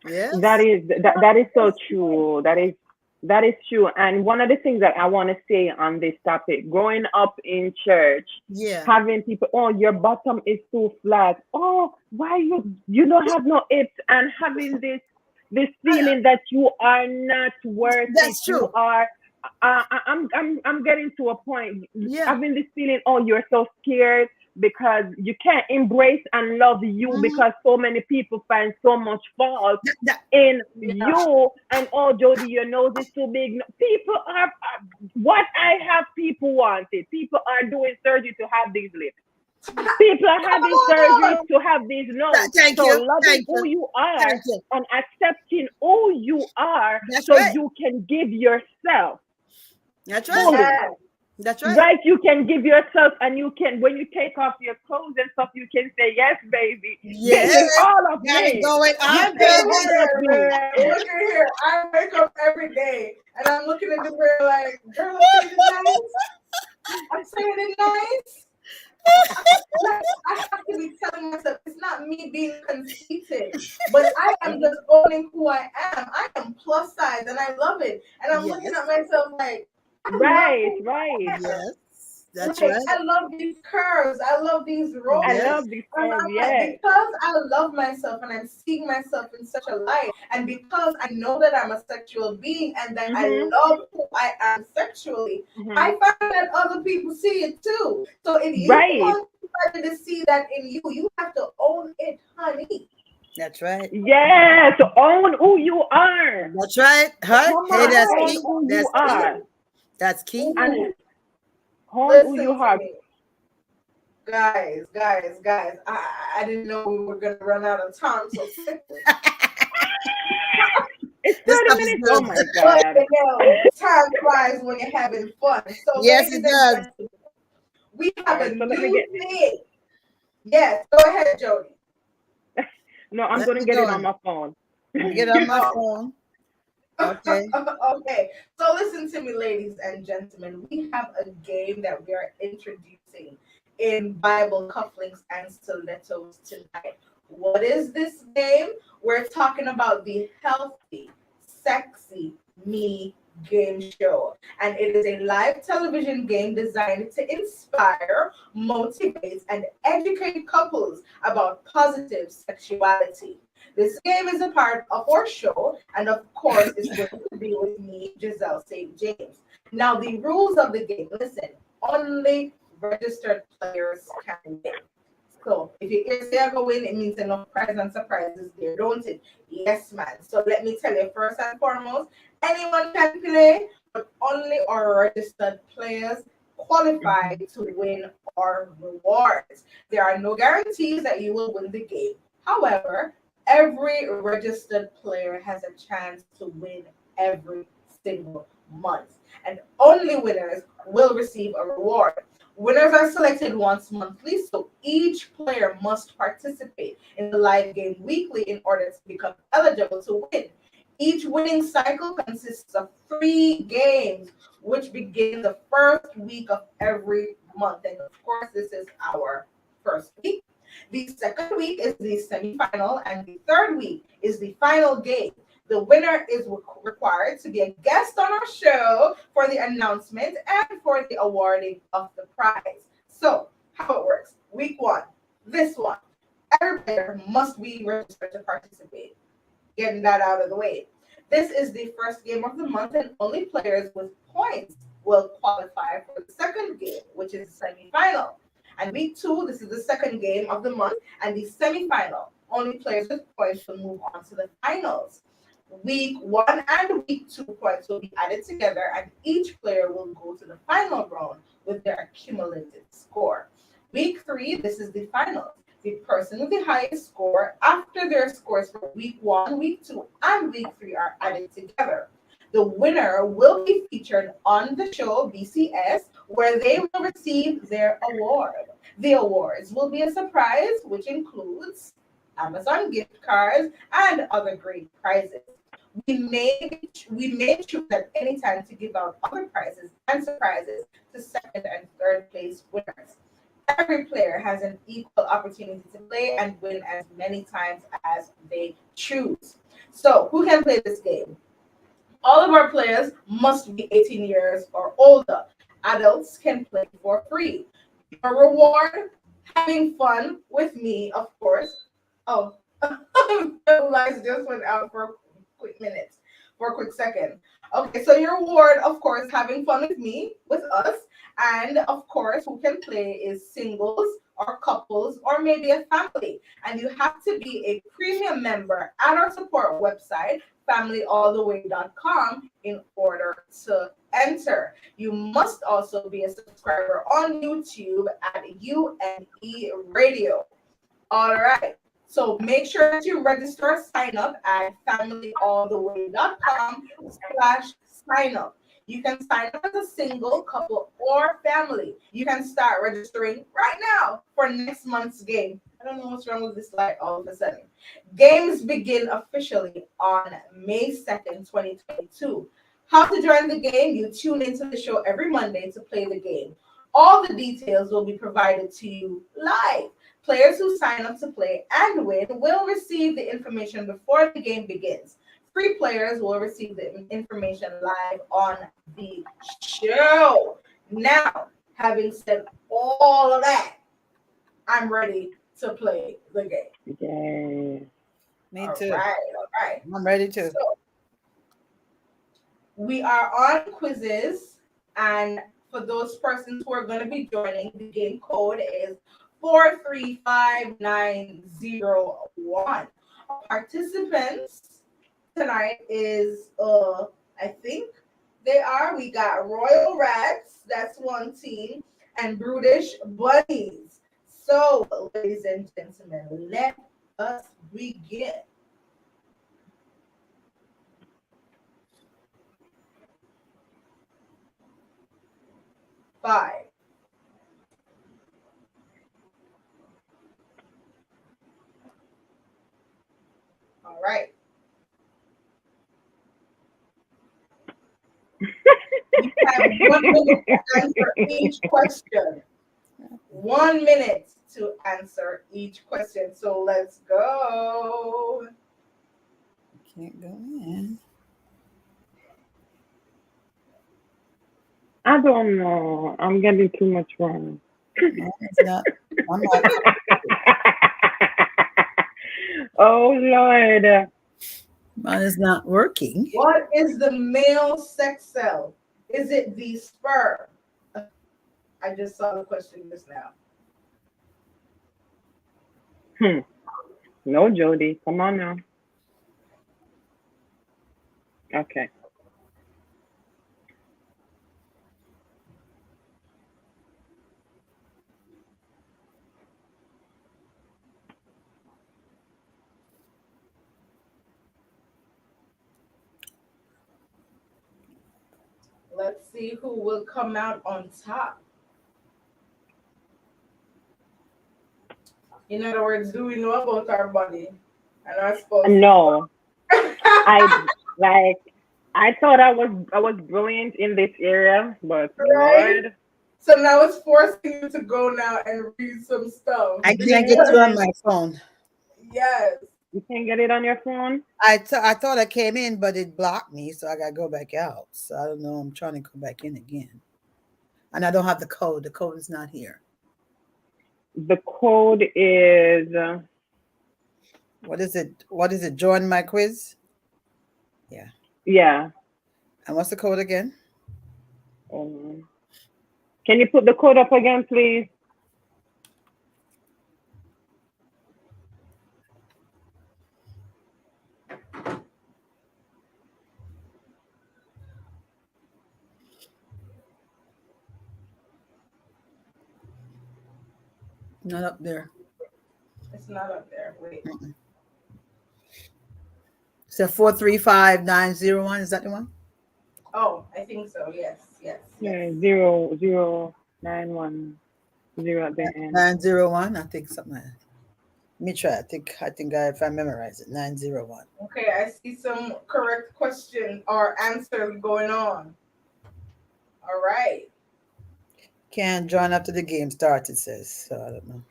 Speaker 5: Yes.
Speaker 4: That is so true. That is That is true. And one of the things that I want to say on this topic, growing up in church,
Speaker 5: Yeah.
Speaker 4: having people, oh, your bottom is too flat. Oh, why you don't have no hips, and having this feeling that you are not worth it.
Speaker 5: That's
Speaker 4: You
Speaker 5: true.
Speaker 4: are. I'm getting to a point
Speaker 5: Yeah.
Speaker 4: having this feeling. Oh, you're so scared because you can't embrace and love you
Speaker 5: Mhm.
Speaker 4: because so many people find so much fault
Speaker 5: That-
Speaker 4: in
Speaker 3: Yeah.
Speaker 4: you. And oh, Jody, your nose is too big. No, people are what I have. People want it. People are doing surgery to have these lips. People are
Speaker 3: Come
Speaker 4: having surgeries
Speaker 3: on.
Speaker 4: to have these nose.
Speaker 5: thank
Speaker 4: So
Speaker 5: you.
Speaker 4: loving
Speaker 5: Thank
Speaker 4: who
Speaker 5: you.
Speaker 4: you
Speaker 5: Thank
Speaker 4: are
Speaker 5: you.
Speaker 4: and accepting who you are,
Speaker 5: That's
Speaker 4: so
Speaker 5: right.
Speaker 4: you can give yourself
Speaker 5: That's right.
Speaker 4: fully.
Speaker 3: Yes.
Speaker 5: That's right.
Speaker 4: Right, you can give yourself, and you can, when you take off your clothes and stuff, you can say, "Yes, baby, this
Speaker 5: Yeah.
Speaker 4: is all of
Speaker 5: Got it
Speaker 4: me.
Speaker 5: going
Speaker 4: This
Speaker 5: on,
Speaker 3: Look
Speaker 4: is
Speaker 3: at
Speaker 5: baby.
Speaker 4: all of
Speaker 3: here,
Speaker 4: me."
Speaker 3: man. Look at here. I wake up every day and I'm looking in the mirror like, girl, I'm saying it nice. I'm saying it nice. Like, I have to be telling myself it's not me being conceited, but I am
Speaker 4: Mhm.
Speaker 3: just owning who I am. I am plus size and I love it. And I'm looking at
Speaker 5: Yes.
Speaker 3: myself like, I love
Speaker 4: Right,
Speaker 3: who
Speaker 4: right.
Speaker 3: I am.
Speaker 5: Yes. That's
Speaker 3: Like,
Speaker 5: right.
Speaker 3: I love these curves. I love these
Speaker 4: I
Speaker 3: roses.
Speaker 5: Yes.
Speaker 4: love this
Speaker 3: And
Speaker 4: curve.
Speaker 3: I'm like,
Speaker 4: Yes.
Speaker 3: because I love myself and I'm seeing myself in such a light, and because I know that I'm a sexual being and that I
Speaker 4: Mhm.
Speaker 3: love who I am sexually, I
Speaker 4: Mhm.
Speaker 3: find that other people see it too. So if you
Speaker 4: Right.
Speaker 3: want somebody to see that in you, you have to own it, honey.
Speaker 5: That's right.
Speaker 4: Yes. Own who you are.
Speaker 5: That's right. Huh?
Speaker 3: Come
Speaker 5: Hey,
Speaker 3: on,
Speaker 5: that's
Speaker 4: Own
Speaker 5: key.
Speaker 3: right.
Speaker 4: who you
Speaker 5: That's key.
Speaker 4: are,
Speaker 5: That's key.
Speaker 4: and
Speaker 3: Ooh,
Speaker 4: own who you
Speaker 3: listen to
Speaker 4: are.
Speaker 3: me. Guys, I didn't know we were gonna run out of time so quickly.
Speaker 4: It's
Speaker 5: This
Speaker 4: 30
Speaker 5: stuff is
Speaker 4: minutes. Oh
Speaker 5: good.
Speaker 4: my
Speaker 3: But
Speaker 4: God.
Speaker 3: you know, time flies when you're having fun. So,
Speaker 5: Yes,
Speaker 3: ladies
Speaker 5: it
Speaker 3: and
Speaker 5: does.
Speaker 3: gentlemen, we
Speaker 4: All
Speaker 3: have
Speaker 4: right.
Speaker 3: a
Speaker 4: So let me get
Speaker 3: new
Speaker 4: this.
Speaker 3: thing. Yes, go ahead, Jody.
Speaker 4: No, I'm
Speaker 5: Let
Speaker 4: gonna
Speaker 5: me
Speaker 4: get
Speaker 5: go
Speaker 4: it on
Speaker 5: on.
Speaker 4: my phone.
Speaker 5: Let me get it on my
Speaker 3: Oh,
Speaker 5: phone. Okay.
Speaker 3: okay. So listen to me, ladies and gentlemen. We have a game that we are introducing in Bible Cufflinks and Stilettos tonight. What is this game? We're talking about the Healthy, Sexy Me game show. And it is a live television game designed to inspire, motivate, and educate couples about positive sexuality. This game is a part of our show, and of course, it's going to be with me, Ghiselle St. James. Now, the rules of the game, listen, only registered players can win. So, if you hear say I go win, it means enough prize and surprises there, don't it? Yes, man. So, let me tell you, first and foremost, anyone can play, but only our registered players qualify
Speaker 4: Mhm.
Speaker 3: to win our rewards. There are no guarantees that you will win the game. However, every registered player has a chance to win every single month, and only winners will receive a reward. Winners are selected once monthly, so each player must participate in the live game weekly in order to become eligible to win. Each winning cycle consists of 3 games, which begin the first week of every month. And of course, this is our first week. The second week is the semifinal, and the third week is the final game. The winner is required to be a guest on our show for the announcement and for the awarding of the prize. So, how it works? Week one, this one. Every player must be registered to participate. Getting that out of the way. This is the first game of the month, and only players with points will qualify for the second game, which is the semifinal. And week two, this is the second game of the month and the semifinal. Only players with points will move on to the finals. Week one and week two points will be added together, and each player will go to the final round with their accumulated score. Week three, this is the finals. The person with the highest score after their scores for week one, week two, and week three are added together. The winner will be featured on the show BCS, where they will receive their award. The awards will be a surprise, which includes Amazon gift cards and other great prizes. We may choose at any time to give out other prizes and surprises to second and third place winners. Every player has an equal opportunity to play and win as many times as they choose. So, who can play this game? All of our players must be 18 years or older. Adults can play for free. Your reward, having fun with me, of course. Oh, the lights just went out for a quick minute, for a quick second. Okay, so your reward, of course, having fun with me, with us, and of course, who can play is singles or couples or maybe a family. And you have to be a premium member at our support website, familyalltheway.com, in order to enter. You must also be a subscriber on YouTube at UNE Radio. All right. So make sure that you register, sign up at familyalltheway.com/sign up. You can sign up as a single, couple, or family. You can start registering right now for next month's game. I don't know what's wrong with this light all of a sudden. Games begin officially on May 2nd, 2022. How to join the game? You tune into the show every Monday to play the game. All the details will be provided to you live. Players who sign up to play and win will receive the information before the game begins. Free players will receive the information live on the show. Now, having said all of that, I'm ready to play the game.
Speaker 4: Yeah.
Speaker 5: Me
Speaker 3: All
Speaker 5: too.
Speaker 3: right.
Speaker 5: I'm ready too.
Speaker 3: So, we are on quizzes, and for those persons who are going to be joining, the game code is 435901. Participants tonight is I think we got Royal Rats, that's one team, and Brutish Bunnies. So, ladies and gentlemen, let us begin. Five. All right. You have 1 minute to answer each question. 1 minute to answer each question. So let's go.
Speaker 5: Can't go in.
Speaker 4: I don't know. I'm getting too much wrong.
Speaker 5: No, it's not. I'm not.
Speaker 4: Oh Lord.
Speaker 5: Mine is not working.
Speaker 3: What is the male sex cell? Is it the sperm? I just saw the question just now.
Speaker 4: No, Jody. Come on now. Okay.
Speaker 3: Let's see who will come out on top. In other words, do we know about our body and our spouse?
Speaker 4: No. I thought I was brilliant in this area, but
Speaker 3: Right?
Speaker 4: Lord.
Speaker 3: So now it's forcing you to go now and read some stuff.
Speaker 5: I can't get you on my phone.
Speaker 3: Yes.
Speaker 4: You can't get it on your phone?
Speaker 5: I thought I came in, but it blocked me, so I got to go back out. So I don't know. I'm trying to go back in again. And I don't have the code. The code is not here.
Speaker 4: The code is
Speaker 5: What is it? What is it? Join my quiz? Yeah.
Speaker 4: yeah.
Speaker 5: And what's the code again?
Speaker 4: Can you put the code up again, please?
Speaker 5: Not up there.
Speaker 3: It's not up there. Wait.
Speaker 5: So 435901. Is that the one?
Speaker 3: Oh, I think so. Yes.
Speaker 4: Yeah, 0091 0 at the end.
Speaker 5: 901. I think something like that. Let me try. I think if I memorize it, 901.
Speaker 3: Okay, I see some correct question or answer going on. All right.
Speaker 5: Can't join after the game starts, it says. So I don't know.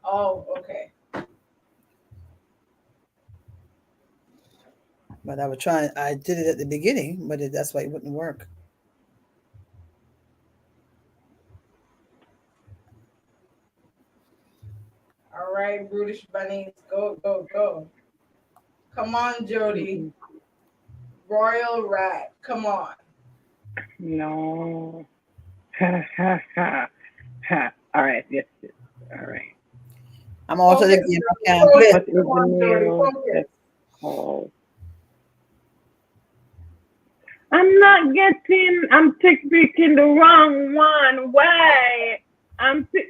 Speaker 3: Oh, okay.
Speaker 5: But I was trying. I did it at the beginning, but that's why it wouldn't work.
Speaker 3: All right, brutish bunnies, go, go, go. Come on, Jody. Royal rat, come on.
Speaker 4: No. Ha ha ha ha. All right. Yes. All right.
Speaker 5: I'm also the
Speaker 3: Focus,
Speaker 5: game. I
Speaker 3: Jody,
Speaker 5: can't play.
Speaker 3: focus.
Speaker 4: What is
Speaker 3: Come
Speaker 4: the
Speaker 3: on, Jody,
Speaker 4: name
Speaker 3: focus.
Speaker 4: that's called? I'm not getting. I'm picking the wrong one. Why?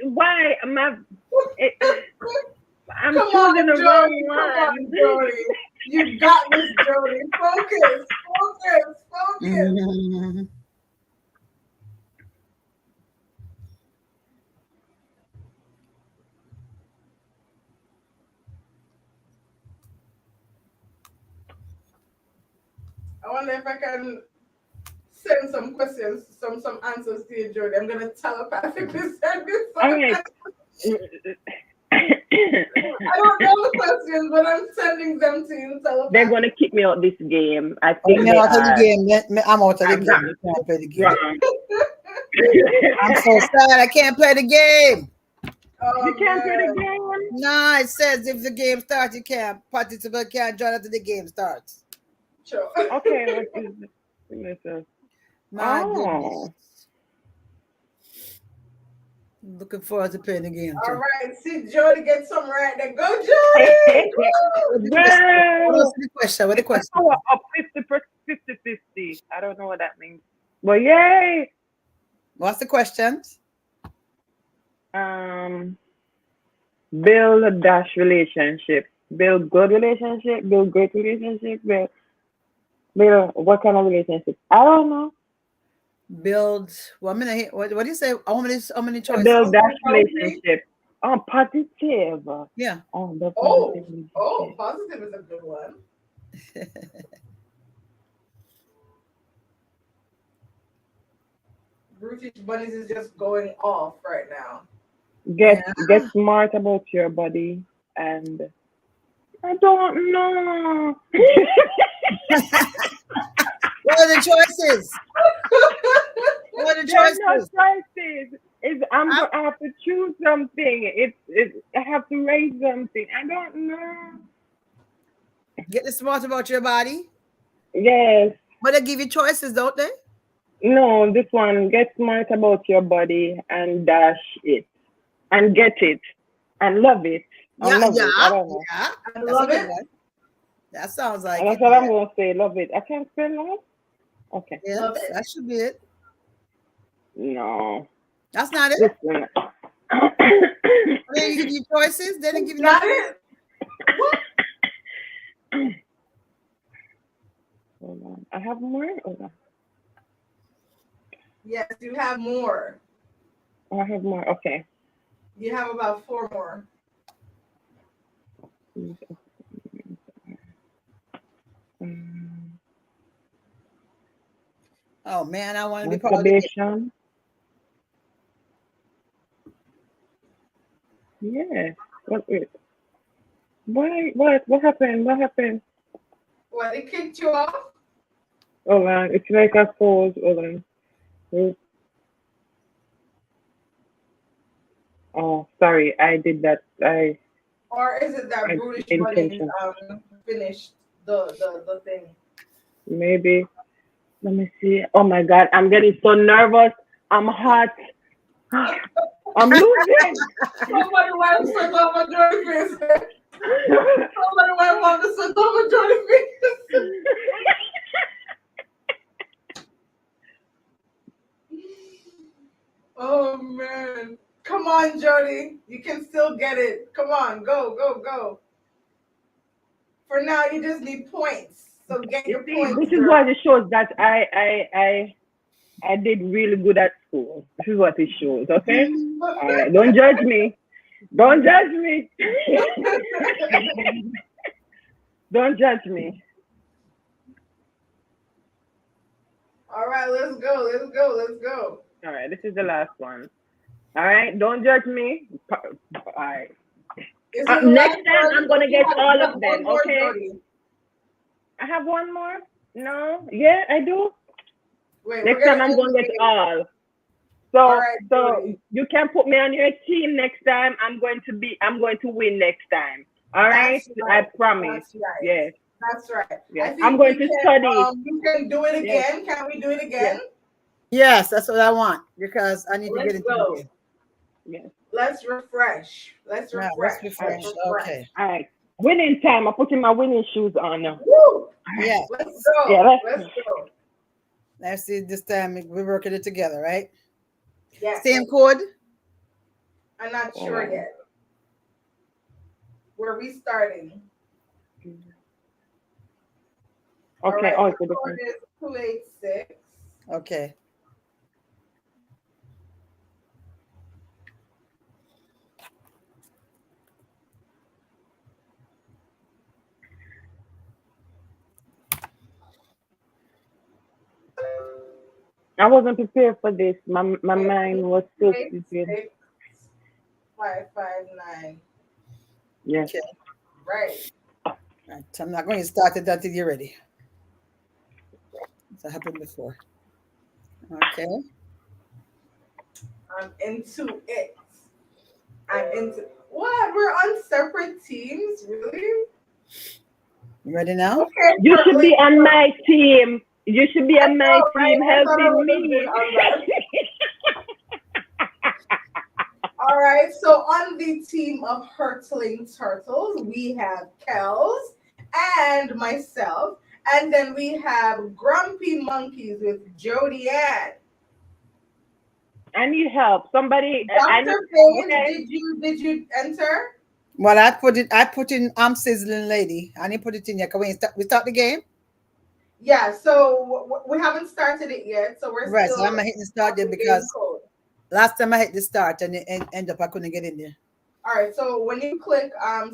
Speaker 4: Why am I? It, I'm
Speaker 3: Come
Speaker 4: choosing
Speaker 3: on,
Speaker 4: the wrong
Speaker 3: Jody. Come
Speaker 4: one.
Speaker 3: on, Jody. You got this, Jody. Focus, focus, focus.
Speaker 5: Mhm.
Speaker 3: I wonder if I can send some questions, some answers to you, Jody. I'm gonna telepathically send you
Speaker 4: All
Speaker 3: some
Speaker 4: right.
Speaker 3: answers. I don't know the questions, but I'm sending them to you telepathically.
Speaker 4: They're gonna kick me out this game. I
Speaker 5: Oh,
Speaker 4: think
Speaker 5: me
Speaker 4: they
Speaker 5: out of the
Speaker 4: are.
Speaker 5: game. I'm out of the
Speaker 4: I've
Speaker 5: game.
Speaker 4: got
Speaker 5: I can't play the game.
Speaker 4: wrong.
Speaker 5: I'm so sad. I can't play the game.
Speaker 3: Oh,
Speaker 4: You can't play the
Speaker 3: man.
Speaker 4: game.
Speaker 5: No, it says if the game starts, you can't participate. Can't join after the game starts.
Speaker 3: Sure.
Speaker 4: Okay, what is this?
Speaker 5: My
Speaker 4: Oh.
Speaker 5: goodness. Looking forward to playing the game
Speaker 3: All
Speaker 5: too.
Speaker 3: right, see Jody get some right there. Go, Jody! Woo!
Speaker 5: What
Speaker 4: Well,
Speaker 5: else is the question? What the question?
Speaker 4: power up 50-50. I don't know what that means. But yay!
Speaker 5: What's the questions?
Speaker 4: Build a dash relationship. Build good relationship. Build great relationship. Build what kind of relationship? I don't know.
Speaker 5: Build. Well, I'm gonna hear. What do you say? How many choices?
Speaker 4: Build dash
Speaker 3: Positive.
Speaker 4: relationship. Oh, positive.
Speaker 5: Yeah.
Speaker 4: Oh, the
Speaker 3: Oh,
Speaker 4: positive.
Speaker 3: oh, positive is a good one. Brutish Bunnies is just going off right now.
Speaker 4: Get smart about your body, and I don't know.
Speaker 5: What are the choices? What are the
Speaker 4: There's no
Speaker 5: choices?
Speaker 4: choices. I have to choose something. I have to raise something. I don't know.
Speaker 5: Get the smart about your body.
Speaker 4: Yes.
Speaker 5: But they give you choices, don't they?
Speaker 4: No, this one. Get smart about your body and dash it. And get it. And love it.
Speaker 5: Yeah,
Speaker 4: love it. I don't know.
Speaker 5: yeah.
Speaker 3: I
Speaker 5: That's
Speaker 3: love
Speaker 5: a good
Speaker 3: it.
Speaker 5: one. That sounds like
Speaker 4: And
Speaker 5: it.
Speaker 4: that's what I'm going to say. Love it. I can't spell love? Okay.
Speaker 5: Yeah,
Speaker 3: Love it.
Speaker 5: that should be it.
Speaker 4: No.
Speaker 5: That's not it.
Speaker 4: Listen.
Speaker 5: They didn't give you choices. They didn't give you
Speaker 3: Got
Speaker 5: no
Speaker 3: it?
Speaker 4: Hold on. I have more? Hold on.
Speaker 3: Yes, you have more.
Speaker 4: Oh, I have more. Okay.
Speaker 3: You have about 4 more.
Speaker 5: Oh man, I want to be part of the
Speaker 4: Masturbation. Yeah. What happened? What happened?
Speaker 3: What, it kicked you off?
Speaker 4: Hold on. It's like a pause. Hold on. Wait. Oh, sorry. I did that.
Speaker 3: Or is it that
Speaker 4: I
Speaker 3: Brutish Bunnies
Speaker 4: intention.
Speaker 3: finished the thing?
Speaker 4: Maybe. Let me see. Oh my God. I'm getting so nervous. I'm hot. I'm losing.
Speaker 3: Somebody wipe some off my Jody face. Somebody wipe off the sun off my Jody face. Oh man. Come on, Jody. You can still get it. Come on, go, go, go. For now, you just need points. So get your points.
Speaker 4: This is what it shows that I did really good at school. This is what it shows, okay? All right, don't judge me. Don't judge me. Don't judge me.
Speaker 3: All right, let's go, let's go, let's go.
Speaker 4: All right, this is the last one. All right, don't judge me. All right. Next time, I'm going to get all of them, okay? I have one more. No, yeah, I do.
Speaker 3: Wait,
Speaker 4: Next
Speaker 3: we're
Speaker 4: time
Speaker 3: gonna
Speaker 4: I'm
Speaker 3: end
Speaker 4: going
Speaker 3: the
Speaker 4: to get
Speaker 3: game.
Speaker 4: all.
Speaker 3: All
Speaker 4: So
Speaker 3: right,
Speaker 4: so
Speaker 3: Jody.
Speaker 4: you can put me on your team next time. I'm going to win next time. All right?
Speaker 3: That's
Speaker 4: I
Speaker 3: right.
Speaker 4: promise.
Speaker 3: That's right.
Speaker 4: Yes,
Speaker 3: That's right.
Speaker 4: yes.
Speaker 3: I
Speaker 4: I'm
Speaker 3: think
Speaker 4: going to study.
Speaker 3: we can do it
Speaker 4: Yes,
Speaker 3: again. Can we do it
Speaker 4: yes,
Speaker 3: again?
Speaker 5: Yes, that's what I want because I need to get
Speaker 3: Let's
Speaker 5: into the
Speaker 3: go.
Speaker 5: game.
Speaker 4: yes.
Speaker 3: Let's refresh. Let's
Speaker 5: Yeah, let's
Speaker 3: refresh.
Speaker 4: All
Speaker 3: Let's
Speaker 4: right.
Speaker 5: refresh.
Speaker 3: refresh.
Speaker 5: Okay.
Speaker 4: All right. Winning time. I'm putting my winning shoes on now.
Speaker 3: Woo!
Speaker 4: All right.
Speaker 5: Yeah.
Speaker 3: Let's
Speaker 4: Yeah,
Speaker 3: go.
Speaker 4: let's
Speaker 3: Let's
Speaker 4: go.
Speaker 3: go.
Speaker 5: Let's see. This time we're working it together, right?
Speaker 3: Yes.
Speaker 5: Same code.
Speaker 3: I'm not sure
Speaker 4: Oh.
Speaker 3: yet. Where are we starting? All
Speaker 4: Okay.
Speaker 3: right.
Speaker 4: Oh,
Speaker 3: The
Speaker 4: it's a
Speaker 3: code
Speaker 4: different.
Speaker 3: is 286.
Speaker 5: Okay.
Speaker 4: I wasn't prepared for this. My
Speaker 3: Okay,
Speaker 4: mind was so prepared.
Speaker 3: 286 559.
Speaker 4: Yes.
Speaker 5: Okay.
Speaker 3: Right.
Speaker 5: Right. So I'm not going to start it until you're ready. That happened before. Okay.
Speaker 3: I'm into it. I'm into what? We're on separate teams, really?
Speaker 5: You ready now?
Speaker 3: Okay,
Speaker 4: You should be
Speaker 3: Curly.
Speaker 4: on my team. You should be
Speaker 3: I
Speaker 4: on my
Speaker 3: know, right?
Speaker 4: team
Speaker 3: I thought I
Speaker 4: helping
Speaker 3: would have been
Speaker 4: me.
Speaker 3: on that. All right, so on the team of Hurtling Turtles, we have Kels and myself, and then we have Grumpy Monkeys with Jody-Ann.
Speaker 4: I need help. Somebody, I need.
Speaker 3: Dr. Page,
Speaker 4: Okay.
Speaker 3: did you enter?
Speaker 5: Well, I put in sizzling lady. I didn't put it in yet. Can we start the game?
Speaker 3: Yeah, so we haven't started it yet, so we're
Speaker 5: Right.
Speaker 3: still
Speaker 5: So I'm hitting
Speaker 3: on
Speaker 5: start there
Speaker 3: the game
Speaker 5: because
Speaker 3: code.
Speaker 5: last time I hit the start and it end up I couldn't get in there.
Speaker 3: All right, so when you click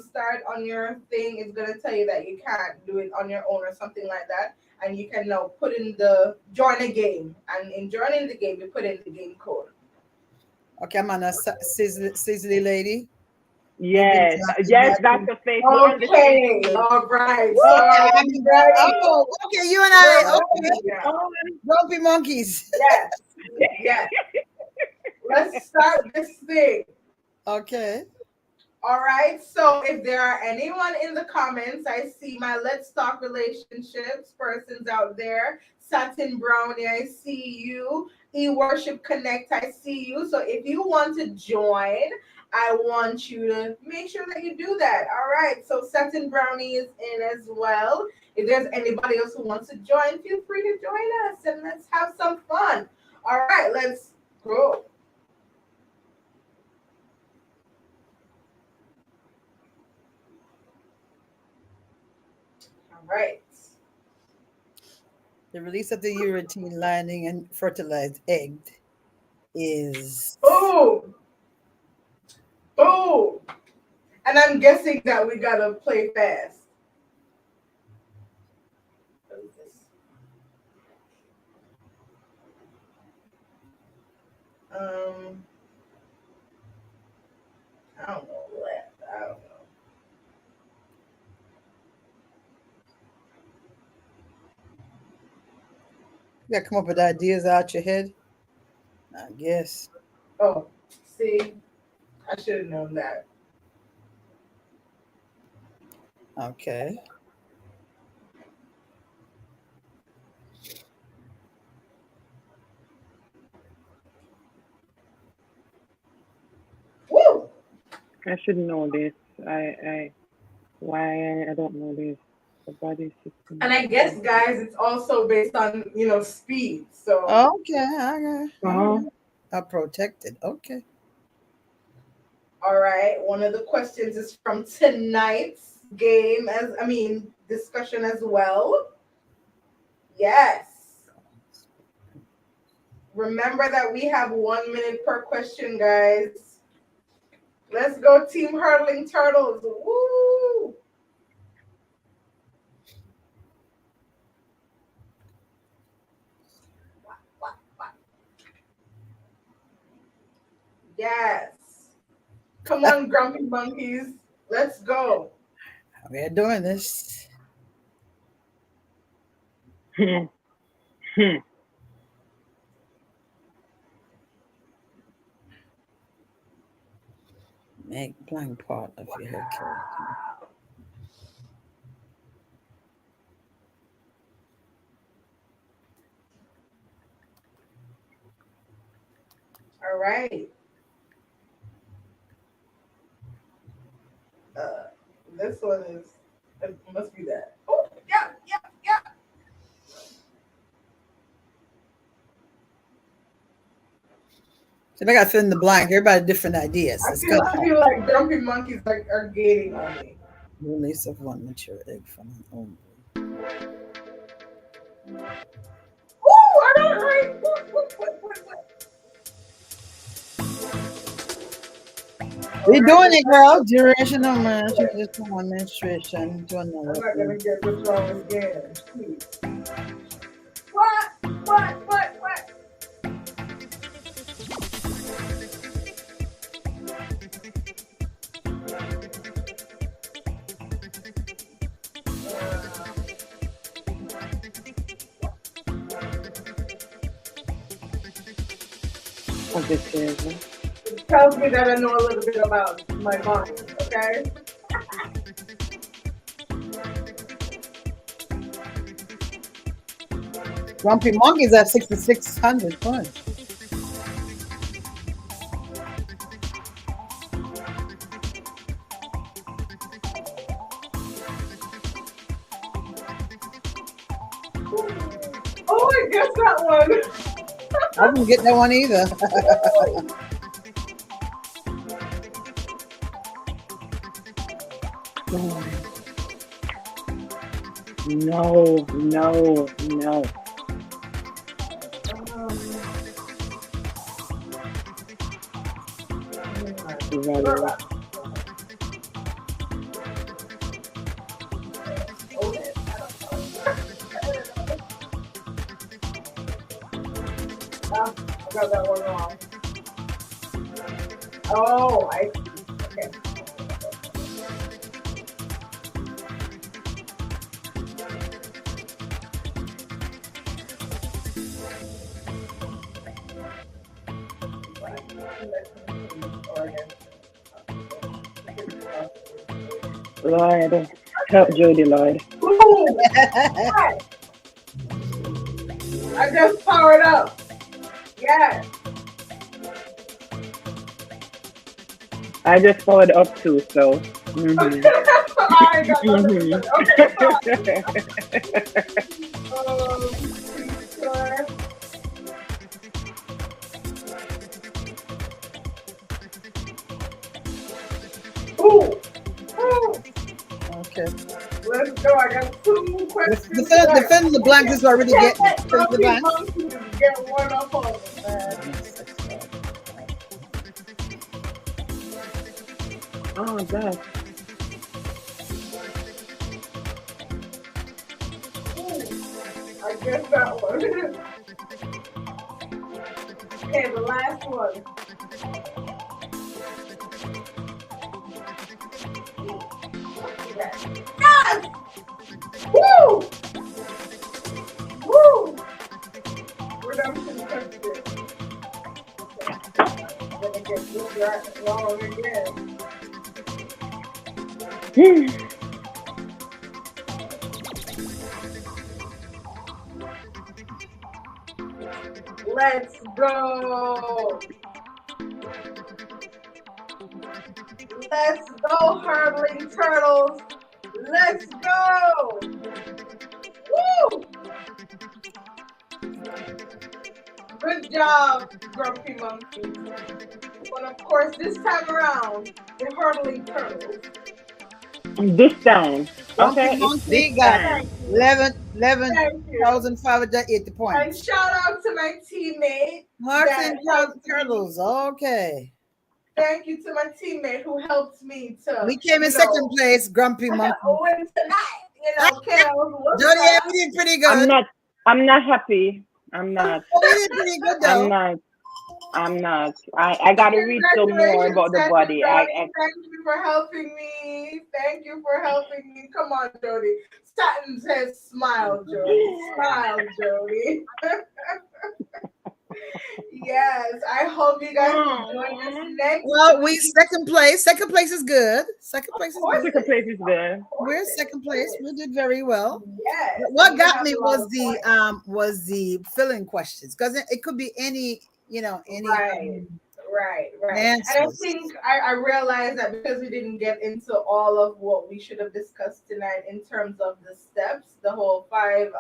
Speaker 3: start on your thing, it's gonna tell you that you can't do it on your own or something like that, and you can now put in the join a game, and in joining the game, you put in the game code.
Speaker 5: Okay, I'm on a sizzly lady.
Speaker 4: Yes, yes, Dr. Faith. We're on the same
Speaker 3: Okay,
Speaker 4: team.
Speaker 3: all right. So
Speaker 5: Okay,
Speaker 3: are we ready?
Speaker 5: oh, okay, you and
Speaker 3: We're
Speaker 5: I.
Speaker 3: ready
Speaker 5: Okay,
Speaker 3: now.
Speaker 5: grumpy monkeys.
Speaker 3: Yes, yes. Let's start this thing.
Speaker 5: Okay.
Speaker 3: All right. So if there are anyone in the comments, I see my Let's Talk Relationships persons out there. Satin Brownie, I see you. E-Worship Connect, I see you. So if you want to join, I want you to make sure that you do that. All right. So Satin Brownie is in as well. If there's anybody else who wants to join, feel free to join us and let's have some fun. All right. Let's go. All right.
Speaker 5: The release of the urethane lining and fertilized egg is
Speaker 3: Boom. Boom. And I'm guessing that we gotta play fast. Um, I don't know what. I don't know.
Speaker 5: you gotta come up with ideas out your head. I guess.
Speaker 3: Oh, see, I should have known that.
Speaker 5: Okay.
Speaker 3: Woo!
Speaker 4: I should know this. Why I don't know this. The body system.
Speaker 3: And I guess, guys, it's also based on speed. So,
Speaker 5: Okay.
Speaker 4: Uh-huh.
Speaker 5: Are protected. Okay.
Speaker 3: all right. One of the questions is from tonight's game, discussion as well. Yes. Remember that we have 1 minute per question, guys. Let's go, Team Hurtling Turtles. Woo! Yes. Come on, Grumpy Monkeys. Let's go.
Speaker 5: We're doing this.
Speaker 4: Hmm. Hmm.
Speaker 5: Make blank part of your head character.
Speaker 3: All right. This one is, it must be that. Oh, yeah, yeah, yeah.
Speaker 5: So I got to fill in the blank. Everybody different ideas.
Speaker 3: I
Speaker 5: It's
Speaker 3: feel,
Speaker 5: good.
Speaker 3: I feel like grumpy monkeys are gaining on me.
Speaker 5: Release of one mature egg from an ovary.
Speaker 3: Ooh, I got it right. What?
Speaker 5: We're doing it, girl. Duration of menstruation from one menstruation to
Speaker 3: I'm
Speaker 5: another.
Speaker 3: not gonna get this wrong again. Please. What? It tells me that I know a little bit about my mind, okay?
Speaker 5: Grumpy monkeys have 6,600 points.
Speaker 3: Oh, I guess that one.
Speaker 5: I didn't get that one either.
Speaker 4: No. Right.
Speaker 3: I got that one wrong. Oh, I see. Okay.
Speaker 4: Lord, help Jody, Lord.
Speaker 3: Ooh, I just powered up. Yes.
Speaker 4: I just powered up too, so.
Speaker 3: I got that. Sure. Ooh.
Speaker 5: Okay.
Speaker 3: Let's go. I got two questions.
Speaker 5: Defend the blank. This is what I really get. Defend the blank.
Speaker 3: Get one up on it, man.
Speaker 4: Oh, God.
Speaker 3: I guess that one. Okay, the last one. Yes! Woo! Woo! Redemption question. I'm gonna get this right wrong again. Let's go. Let's go, hurdling turtles. Let's go. Woo! Good job, Grumpy Monkey. But of course, this time around, the hurdling turtles.
Speaker 4: This time.
Speaker 5: Grumpy
Speaker 4: Okay, it's
Speaker 5: Monkey
Speaker 4: this
Speaker 5: got
Speaker 4: time.
Speaker 5: 11,580 points.
Speaker 3: And shout out to my teammate.
Speaker 5: Marks
Speaker 3: that
Speaker 5: and
Speaker 3: helped me.
Speaker 5: Turtles. Okay.
Speaker 3: Thank you to my teammate who helped me to.
Speaker 5: We came in second place, Grumpy Monkey.
Speaker 3: Win tonight.
Speaker 5: Jody-Ann, we did pretty good.
Speaker 4: I'm not happy. I'm not.
Speaker 5: Oh, we did pretty good though.
Speaker 4: I'm not. I'm not. I gotta read some more
Speaker 3: Congratulations,
Speaker 4: about the
Speaker 3: Pastor
Speaker 4: body.
Speaker 3: Jody. Thank you for helping me. Thank you for helping me. Come on, Jody. Satin says smile, Jody. Smile, Jody. Yes, I hope you guys will join us next
Speaker 5: Well, we
Speaker 3: week.
Speaker 5: second place. Second place is good. Second
Speaker 3: Of
Speaker 5: place is
Speaker 3: course
Speaker 5: good.
Speaker 4: Second place is there.
Speaker 3: Of course
Speaker 5: We're
Speaker 3: it
Speaker 5: second place.
Speaker 3: is.
Speaker 5: We did very well.
Speaker 3: Yes.
Speaker 5: But what
Speaker 3: We
Speaker 5: got
Speaker 3: have
Speaker 5: me
Speaker 3: a lot of points.
Speaker 5: was the filling questions because it could be any
Speaker 3: Right, right. And I
Speaker 5: answers.
Speaker 3: think I realized that because we didn't get into all of what we should have discussed tonight in terms of the steps, the whole five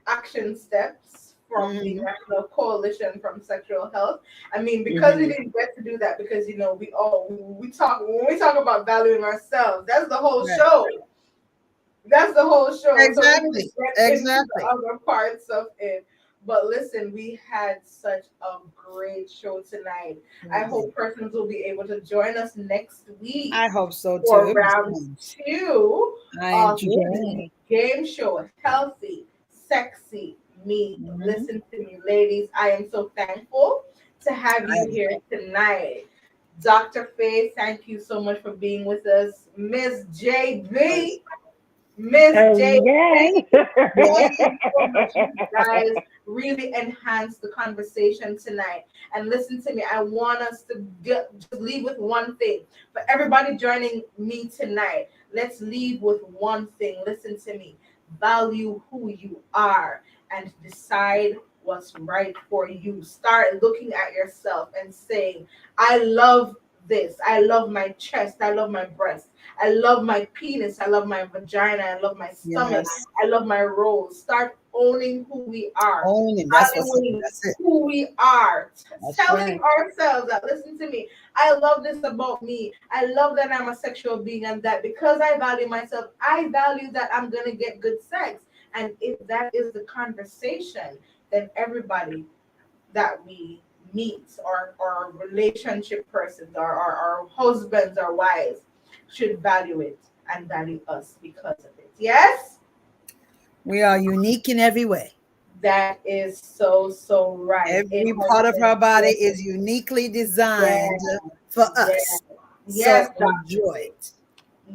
Speaker 3: action steps from the
Speaker 5: Mhm.
Speaker 3: National Coalition from Sexual Health. I mean, because we
Speaker 4: Hmm.
Speaker 3: didn't get to do that, because we talk when we talk about valuing ourselves, that's the whole
Speaker 5: Right.
Speaker 3: show. That's the whole show. So we didn't
Speaker 5: Exactly.
Speaker 3: get into the
Speaker 5: Exactly.
Speaker 3: other parts of it. But listen, we had such a great show tonight. I hope persons will be able to join us next week
Speaker 5: I hope so too.
Speaker 3: for
Speaker 5: It was
Speaker 3: round
Speaker 5: fun.
Speaker 3: 2
Speaker 5: I
Speaker 3: of
Speaker 5: enjoyed
Speaker 3: the game show, Healthy, Sexy Me.
Speaker 5: it.
Speaker 3: Listen to me, ladies. I am so thankful to have you here tonight. Dr. Faye, thank you so much for being with us. Miss JB, Miss JB,
Speaker 4: Yes.
Speaker 3: thank you so much. You guys really enhanced the conversation tonight. And listen to me, I want us to just leave with one thing. For everybody joining me tonight, let's leave with one thing. Listen to me. Value who you are and decide what's right for you. Start looking at yourself and saying, I love this. I love my chest. I love my breast. I love my penis. I love my vagina. I love my stomach.
Speaker 5: Yes.
Speaker 3: I love my rolls. Start owning who we are,
Speaker 5: Owning. That's what's
Speaker 3: valuing
Speaker 5: that's it.
Speaker 3: who we are,
Speaker 5: That's
Speaker 3: telling
Speaker 5: right.
Speaker 3: ourselves that, listen to me, I love this about me. I love that I'm a sexual being and that because I value myself, I value that I'm going to get good sex. And if that is the conversation, then everybody that we meet or relationship persons or our husbands or wives should value it and value us because of it. Yes,
Speaker 5: We are unique in every way.
Speaker 3: that is so right. It
Speaker 5: Every
Speaker 3: has
Speaker 5: part of
Speaker 3: been
Speaker 5: our body
Speaker 3: so
Speaker 5: is uniquely designed
Speaker 3: yes,
Speaker 5: for
Speaker 3: yes,
Speaker 5: us.
Speaker 3: yes,
Speaker 5: So
Speaker 3: Dr.
Speaker 5: enjoy
Speaker 3: Faith.
Speaker 5: it.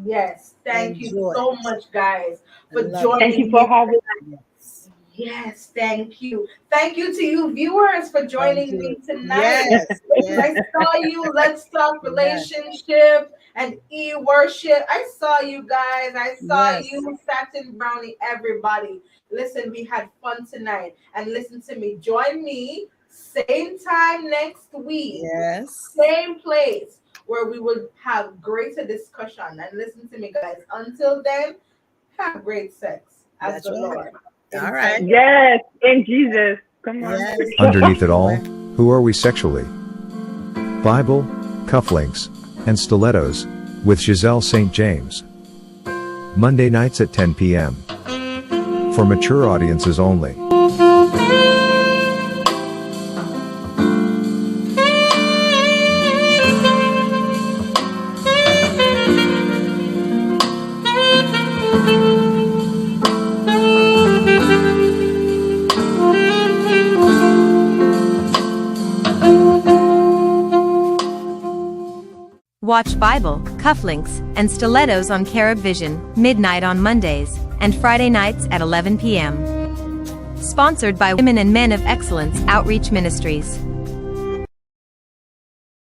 Speaker 3: Yes, thank you
Speaker 5: Enjoy
Speaker 3: so
Speaker 5: it.
Speaker 3: much, guys,
Speaker 5: I
Speaker 3: for
Speaker 5: love it.
Speaker 4: Thank you
Speaker 3: joining
Speaker 4: for
Speaker 3: me.
Speaker 4: having.
Speaker 5: Yes.
Speaker 3: Yes, thank you. Thank you to you viewers for
Speaker 5: Thank
Speaker 3: joining me
Speaker 5: you.
Speaker 3: tonight.
Speaker 5: Yes.
Speaker 3: Listen,
Speaker 5: Yes.
Speaker 3: I saw you. Let's talk
Speaker 5: Yes.
Speaker 3: relationship and e-worship. I saw you guys. I saw
Speaker 5: Yes.
Speaker 3: you, Satin Brownie, everybody. Listen, we had fun tonight. And listen to me. Join me same time next week,
Speaker 5: Yes.
Speaker 3: same place, where we will have greater discussion. And listen to me, guys. Until then, have great sex as
Speaker 5: That's
Speaker 3: the
Speaker 5: right.
Speaker 3: Lord.
Speaker 5: All right.
Speaker 4: Yes, in Jesus. Come on.
Speaker 5: Yes.
Speaker 1: Underneath it all, who are we sexually? Bible, Cufflinks, and Stilettos, with Ghiselle St. James. Monday nights at 10 p.m. For mature audiences only.
Speaker 2: Watch Bible, Cufflinks, and Stilettos on Carib Vision, midnight on Mondays, and Friday nights at 11 p.m. Sponsored by Women and Men of Excellence Outreach Ministries.